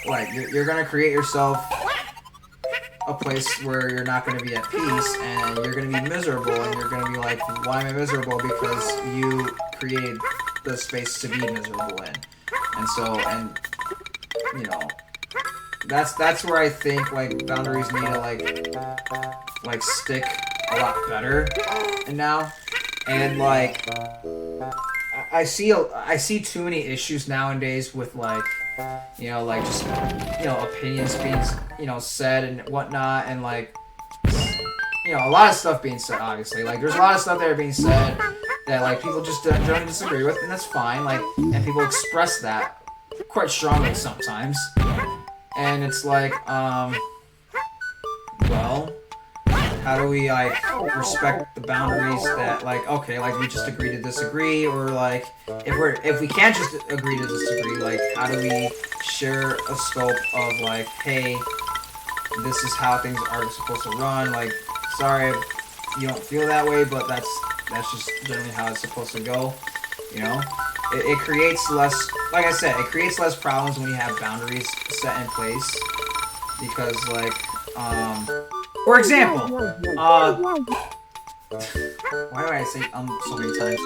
like you're gonna create yourself a place where you're not gonna be at peace, and you're gonna be miserable, and you're gonna be like, why am I miserable? Because you created the space to be miserable in, and so, and you know. That's where I think like boundaries need to like stick a lot better now, and like I see too many issues nowadays with like, you know, like just, you know, opinions being, you know, said and whatnot, and like, you know, a lot of stuff being said. Obviously, like there's a lot of stuff that are being said that like people just don't disagree with, and that's fine. Like, and people express that quite strongly sometimes, and it's like, well, how do we like respect the boundaries that like, okay, like we just agree to disagree, or like if we can't just agree to disagree, like how do we share a scope of like, hey, this is how things are supposed to run. Like, sorry you don't feel that way, but that's just generally how it's supposed to go. You know, it creates less, like I said, it creates less problems when you have boundaries set in place, because like, for example, why do I say so many times?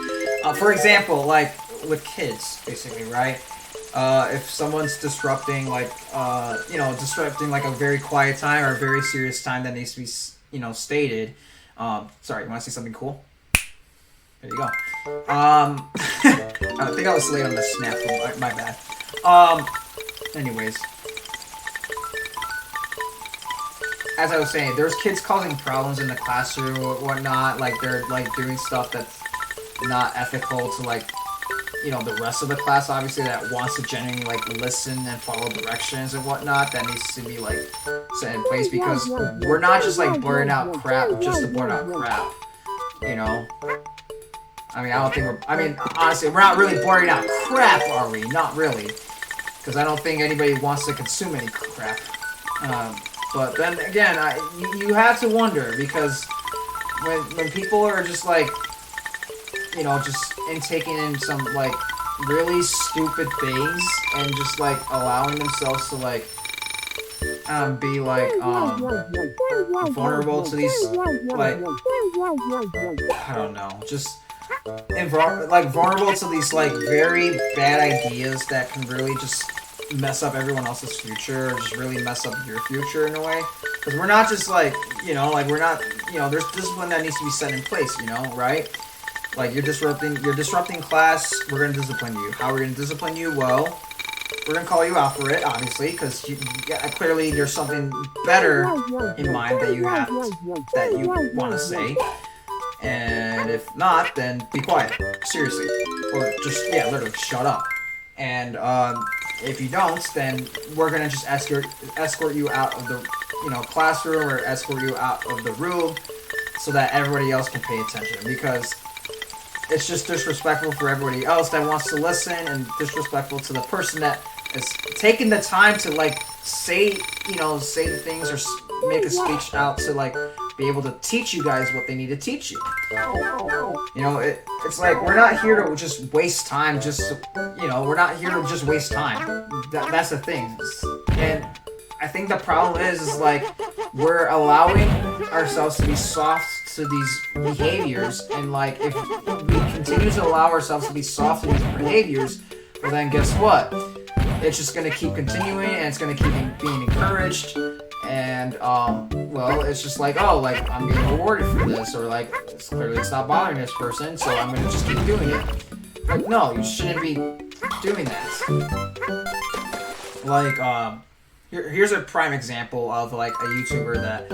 For example, like with kids, basically, right? If someone's disrupting, like, disrupting like a very quiet time or a very serious time that needs to be, stated. Sorry, you want to say something cool? There you go. I think I was late on the snap. My bad. Anyways. As I was saying, there's kids causing problems in the classroom or whatnot. Like, they're, like, doing stuff that's not ethical to, like, the rest of the class, obviously, that wants to genuinely, like, listen and follow directions and whatnot. That needs to be, like, set in place, because we're not just, like, blurting out crap just to blurt out crap, I mean, honestly, we're not really blurting out crap, are we? Not really. Because I don't think anybody wants to consume any crap. But then again, you have to wonder, because when people are just like, just taking in some like really stupid things and just like allowing themselves to like be like vulnerable to these, like, I don't know, just vulnerable to these like very bad ideas that can really just mess up everyone else's future, or just really mess up your future in a way. Because we're not just like, we're not, there's discipline that needs to be set in place, right? Like, you're disrupting class, we're going to discipline you. How are we going to discipline you? Well, we're going to call you out for it, obviously, because clearly there's something better in mind that you have, that you want to say. And if not, then be quiet. Seriously. Or just, literally, shut up. And, if you don't, then we're gonna just escort you out of the, classroom, or escort you out of the room, so that everybody else can pay attention. Because it's just disrespectful for everybody else that wants to listen, and disrespectful to the person that is taking the time to like say the things, or make a speech out to like be able to teach you guys what they need to teach you. It's like, we're not here to just waste time, we're not here to just waste time. That's the thing. And I think the problem is like, we're allowing ourselves to be soft to these behaviors, and like, if we continue to allow ourselves to be soft to these behaviors, well then guess what? It's just gonna keep continuing, and it's gonna keep being encouraged. And, well, it's just like, oh, like, I'm getting rewarded for this, or like, it's not bothering this person, so I'm gonna just keep doing it. Like, no, you shouldn't be doing that. Like, here's a prime example of, like, a YouTuber that,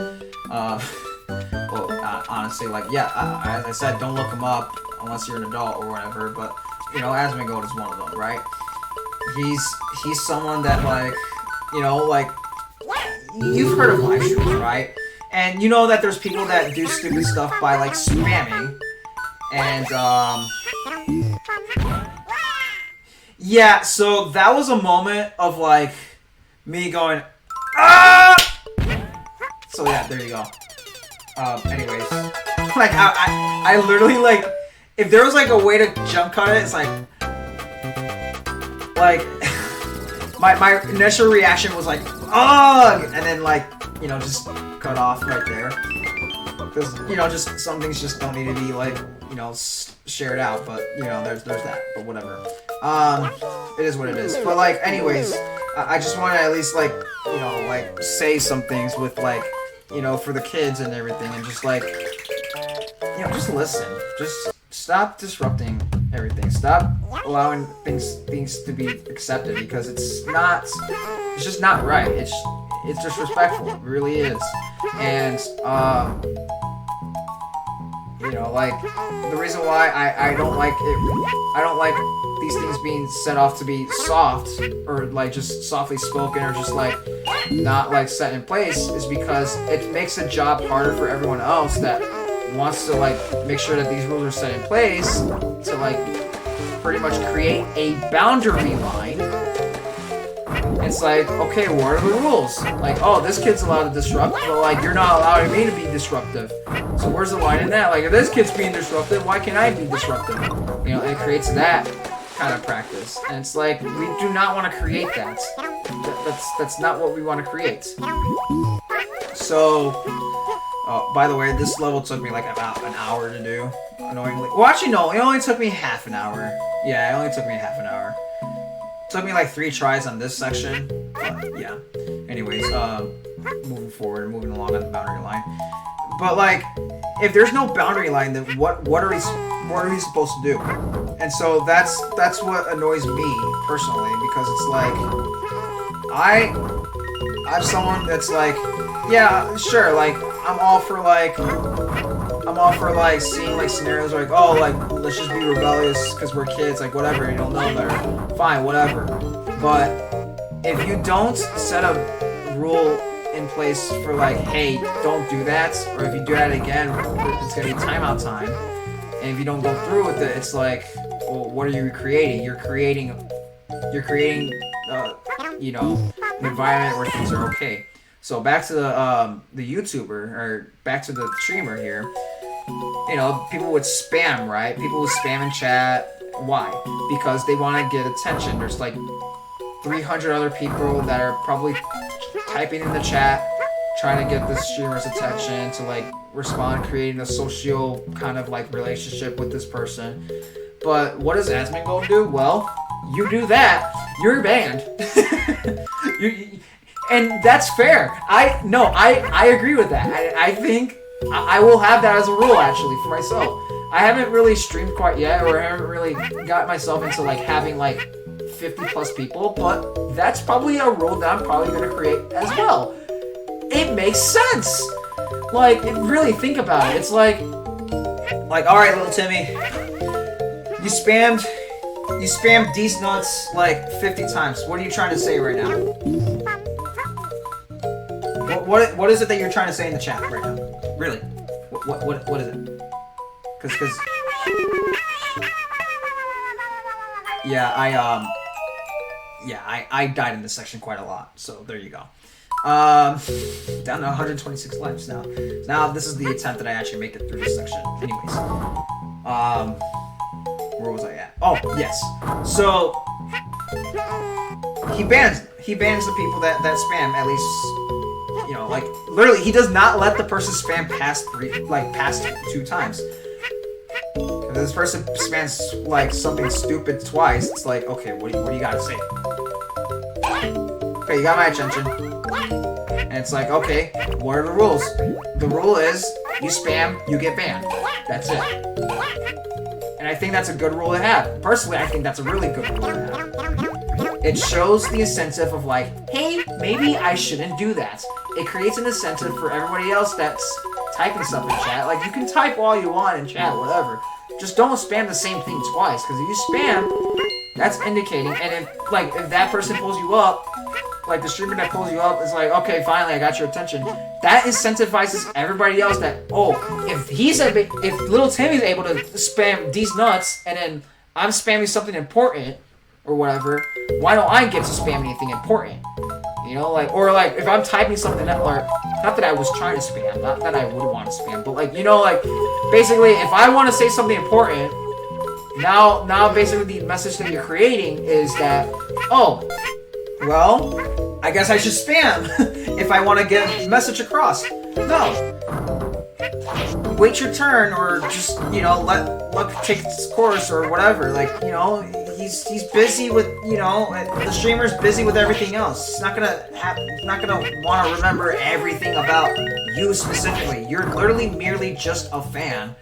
honestly, like, as I said, don't look him up unless you're an adult or whatever, but, Asmongold is one of them, right? He's someone that, like, you've heard of live streams, right? And you know that there's people that do stupid stuff by, like, spamming. And, so that was a moment of, like, me going, ah! So, there you go. Anyways. Like, I literally, like, if there was, like, a way to jump cut it, it's like, my initial reaction was like, ugh! And then, like, just cut off right there. Because, just some things just don't need to be, like, shared out. But, there's that. But whatever. It is what it is. But, like, anyways, I just want to at least, like, say some things with, like, for the kids and everything. And just, like, just listen. Just stop disrupting everything. Stop allowing things to be accepted, because it's just not right. It's disrespectful. It really is. And You know, like, the reason why I don't like it, I don't like these things being set off to be soft, or like just softly spoken, or just like not like set in place, is because it makes the job harder for everyone else that wants to like make sure that these rules are set in place to like pretty much create a boundary line. It's like, okay, what are the rules? Like, oh, this kid's allowed to disrupt, but like, you're not allowing me to be disruptive. So where's the line in that? Like, if this kid's being disruptive, why can't I be disruptive? You know, and it creates that kind of practice. And it's like, we do not want to create that. That's not what we want to create. So, by the way, this level took me like about an hour to do, annoyingly. Well, actually, no, it only took me half an hour. Yeah, it only took me half an hour. Took me like 3 tries on this section, but yeah. Anyways, moving forward, moving along on the boundary line. But like, if there's no boundary line, then what are we supposed to do? And so that's what annoys me personally, because it's like I'm someone that's like, yeah, sure, like I'm all for like seeing like scenarios like, oh, like let's just be rebellious because we're kids, like whatever, you don't know better, fine, whatever. But if you don't set a rule in place for like, hey, don't do that, or if you do that again, it's gonna be timeout time, and if you don't go through with it, it's like, well, what are you creating? You're creating, you know, an environment where things are okay. So back to the YouTuber, or back to the streamer here. You know, people would spam, right? People would spam in chat. Why? Because they want to get attention. There's like 300 other people that are probably typing in the chat, trying to get the streamer's attention to like respond, creating a social kind of like relationship with this person. But what does Asmongold do? Well, you do that, you're banned. And that's fair. I agree with that. I think I will have that as a rule, actually, for myself. I haven't really streamed quite yet, or I haven't really got myself into like having like 50 plus people, but that's probably a rule that I'm probably going to create as well. It makes sense. Like, really think about it. It's like, all right, little Timmy, you spammed these nuts like 50 times. What are you trying to say right now? What is it that you're trying to say in the chat right now? Really? What is it? Cause yeah, I died in this section quite a lot. So there you go. Down to 126 lives now. Now this is the attempt that I actually make it through this section. Anyways, where was I at? Oh yes. So he bans the people that spam, at least. You know, like, literally, he does not let the person spam past 2 times. If this person spams, like, something stupid twice, it's like, okay, what do you gotta say? Okay, you got my attention. And it's like, okay, what are the rules? The rule is, you spam, you get banned. That's it. And I think that's a good rule to have. Personally, I think that's a really good rule to have. It shows the incentive of like, hey, maybe I shouldn't do that. It creates an incentive for everybody else that's typing stuff in chat. Like, you can type all you want in chat, whatever. Just don't spam the same thing twice, because if you spam, that's indicating, and if that person pulls you up, like the streamer that pulls you up is like, okay, finally I got your attention. That incentivizes everybody else that, oh, if little Timmy's able to spam these nuts, and then I'm spamming something important, or whatever, why don't I get to spam anything important? You know, like, or like, if I'm typing something that, or, not that I was trying to spam, not that I would want to spam, but like, you know, like, basically, if I want to say something important, now basically the message that you're creating is that, oh, well, I guess I should spam if I want to get a message across. No. Wait your turn, or just, you know, let luck take its course, or whatever. Like, you know, he's busy with, you know, the streamer's busy with everything else. He's not gonna want to remember everything about you specifically. You're literally merely just a fan,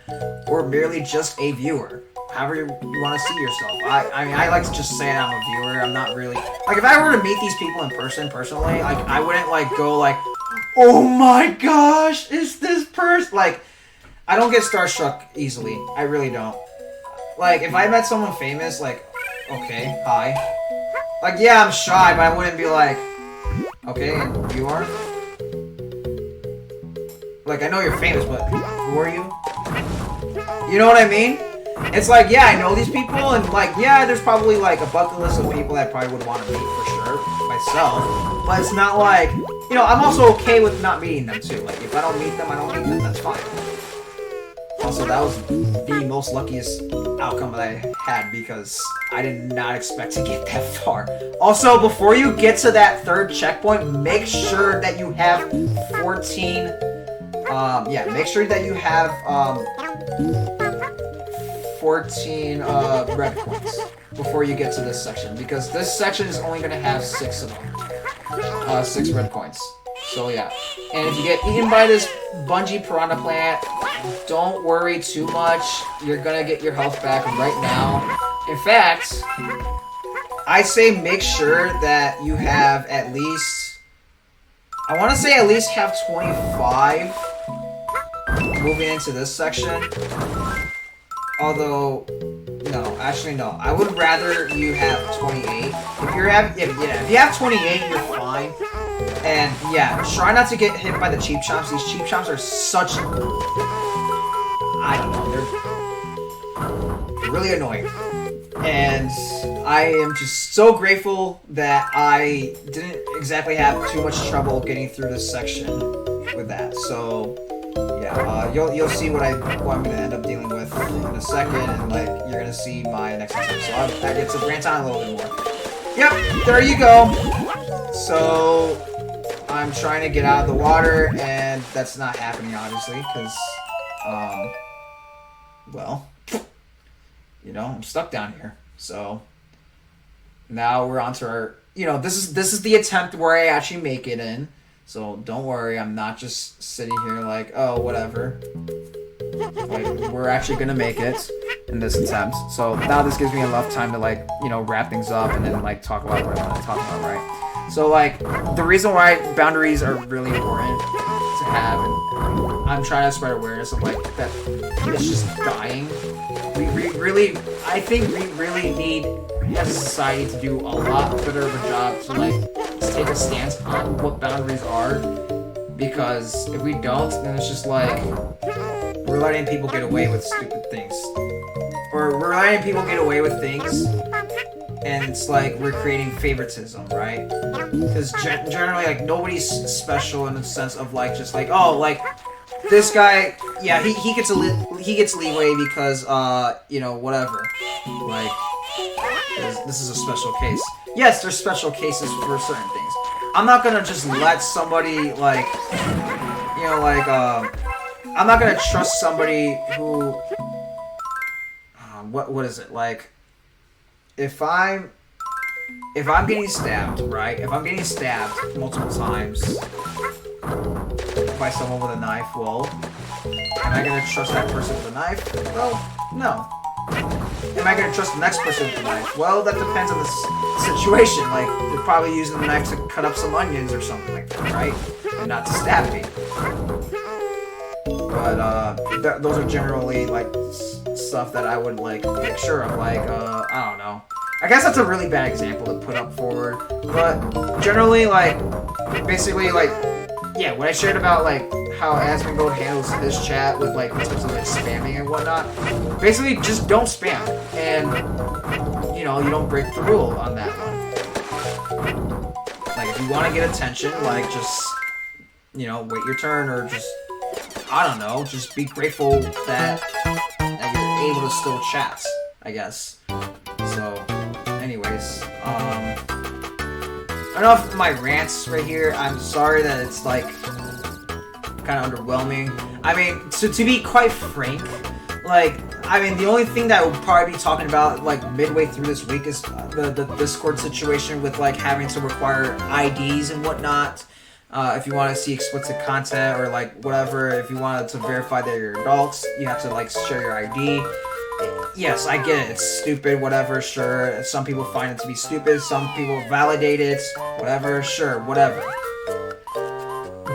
or merely just a viewer. However you want to see yourself. I mean, I like to just say I'm a viewer. I'm not really, like, if I were to meet these people in person, personally, like, I wouldn't, like, go, like, oh my gosh, is this person, like, I don't get starstruck easily. I really don't. Like, if I met someone famous, like, okay, hi. Like, yeah, I'm shy, but I wouldn't be like, okay, and you are? Like, I know you're famous, but who are you? You know what I mean? It's like, yeah, I know these people, and like, yeah, there's probably like a bucket list of people that I probably would want to meet for sure, myself. But it's not like, you know, I'm also okay with not meeting them too. Like, if I don't meet them, I don't meet them, that's fine. Also, that was the most luckiest outcome that I had because I did not expect to get that far. Also, before you get to that third checkpoint, make sure that you have 14, make sure that you have, 14 red coins before you get to this section because this section is only going to have 6 of them. 6 red coins. So yeah. And if you get eaten by this bungee piranha plant, don't worry too much. You're going to get your health back right now. In fact, I say make sure that you have at least, I want to say at least have 25 moving into this section. Although, no, actually no. I would rather you have 28. If you have 28, you're fine. And yeah, try not to get hit by the cheap chomps. These cheap chomps are such, I don't know, they're really annoying. And I am just so grateful that I didn't exactly have too much trouble getting through this section with that. So yeah, you'll see what I'm gonna end up dealing with in a second, and like you're gonna see my next attempt. So I get to rant on a little bit more. Yep, there you go. So I'm trying to get out of the water, and that's not happening obviously, because well, you know, I'm stuck down here. So now we're on to our, you know, this is the attempt where I actually make it in. So don't worry, I'm not just sitting here like, oh, whatever. Like, we're actually gonna make it in this attempt. So now this gives me enough time to like, you know, wrap things up and then like talk about what I want to talk about, right? So like, the reason why boundaries are really important to have, and I'm trying to spread awareness of like that it's just dying. I think we really need as a society to do a lot better of a job to like take a stance on what boundaries are, because if we don't, then it's just like we're letting people get away with stupid things, or we're letting people get away with things, and it's like we're creating favoritism, right? Because generally, like, nobody's special in the sense of like just like, oh, like this guy, yeah, he gets leeway because you know, whatever, like this is a special case. Yes, there's special cases for certain things. I'm not gonna just let somebody like, you know, like I'm not gonna trust somebody who what is it, like if I'm getting stabbed, right? If I'm getting stabbed multiple times by someone with a knife, well, am I gonna trust that person with a knife? Well, no. Am I gonna trust the next person with a knife? Well, that depends on the situation. Like, they're probably using the knife to cut up some onions or something like that, right? And not to stab me. But those are generally like stuff that I would like make sure of. Like, I don't know. I guess that's a really bad example to put up forward, but generally, like, basically, like, yeah, what I shared about, like, how Asmongold handles his chat with, like, in terms of, like, spamming and whatnot, basically, just don't spam, and, you know, you don't break the rule on that one. Like, if you want to get attention, like, just, you know, wait your turn, or just, I don't know, just be grateful that you're able to still chat, I guess. So, anyways, enough of my rants right here. I'm sorry that it's like kind of underwhelming. I mean, to be quite frank, like, I mean, the only thing that we'll probably be talking about like midway through this week is the Discord situation with like having to require IDs and whatnot. If you want to see explicit content or like whatever, if you wanted to verify that you're adults, you have to like share your ID. Yes, I get it. It's stupid, whatever, sure. Some people find it to be stupid. Some people validate it, whatever, sure, whatever.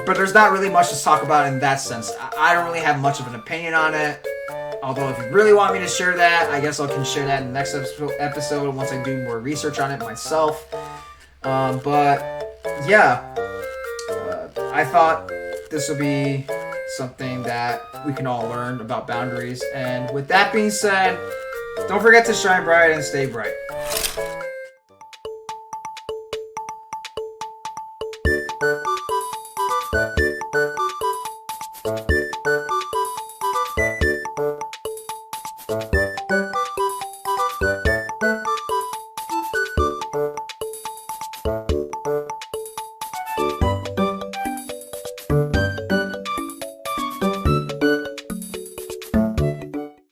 But there's not really much to talk about in that sense. I don't really have much of an opinion on it. Although if you really want me to share that, I guess I can share that in the next episode once I do more research on it myself. But yeah, I thought this would be something that we can all learn about boundaries. And with that being said, don't forget to shine bright and stay bright.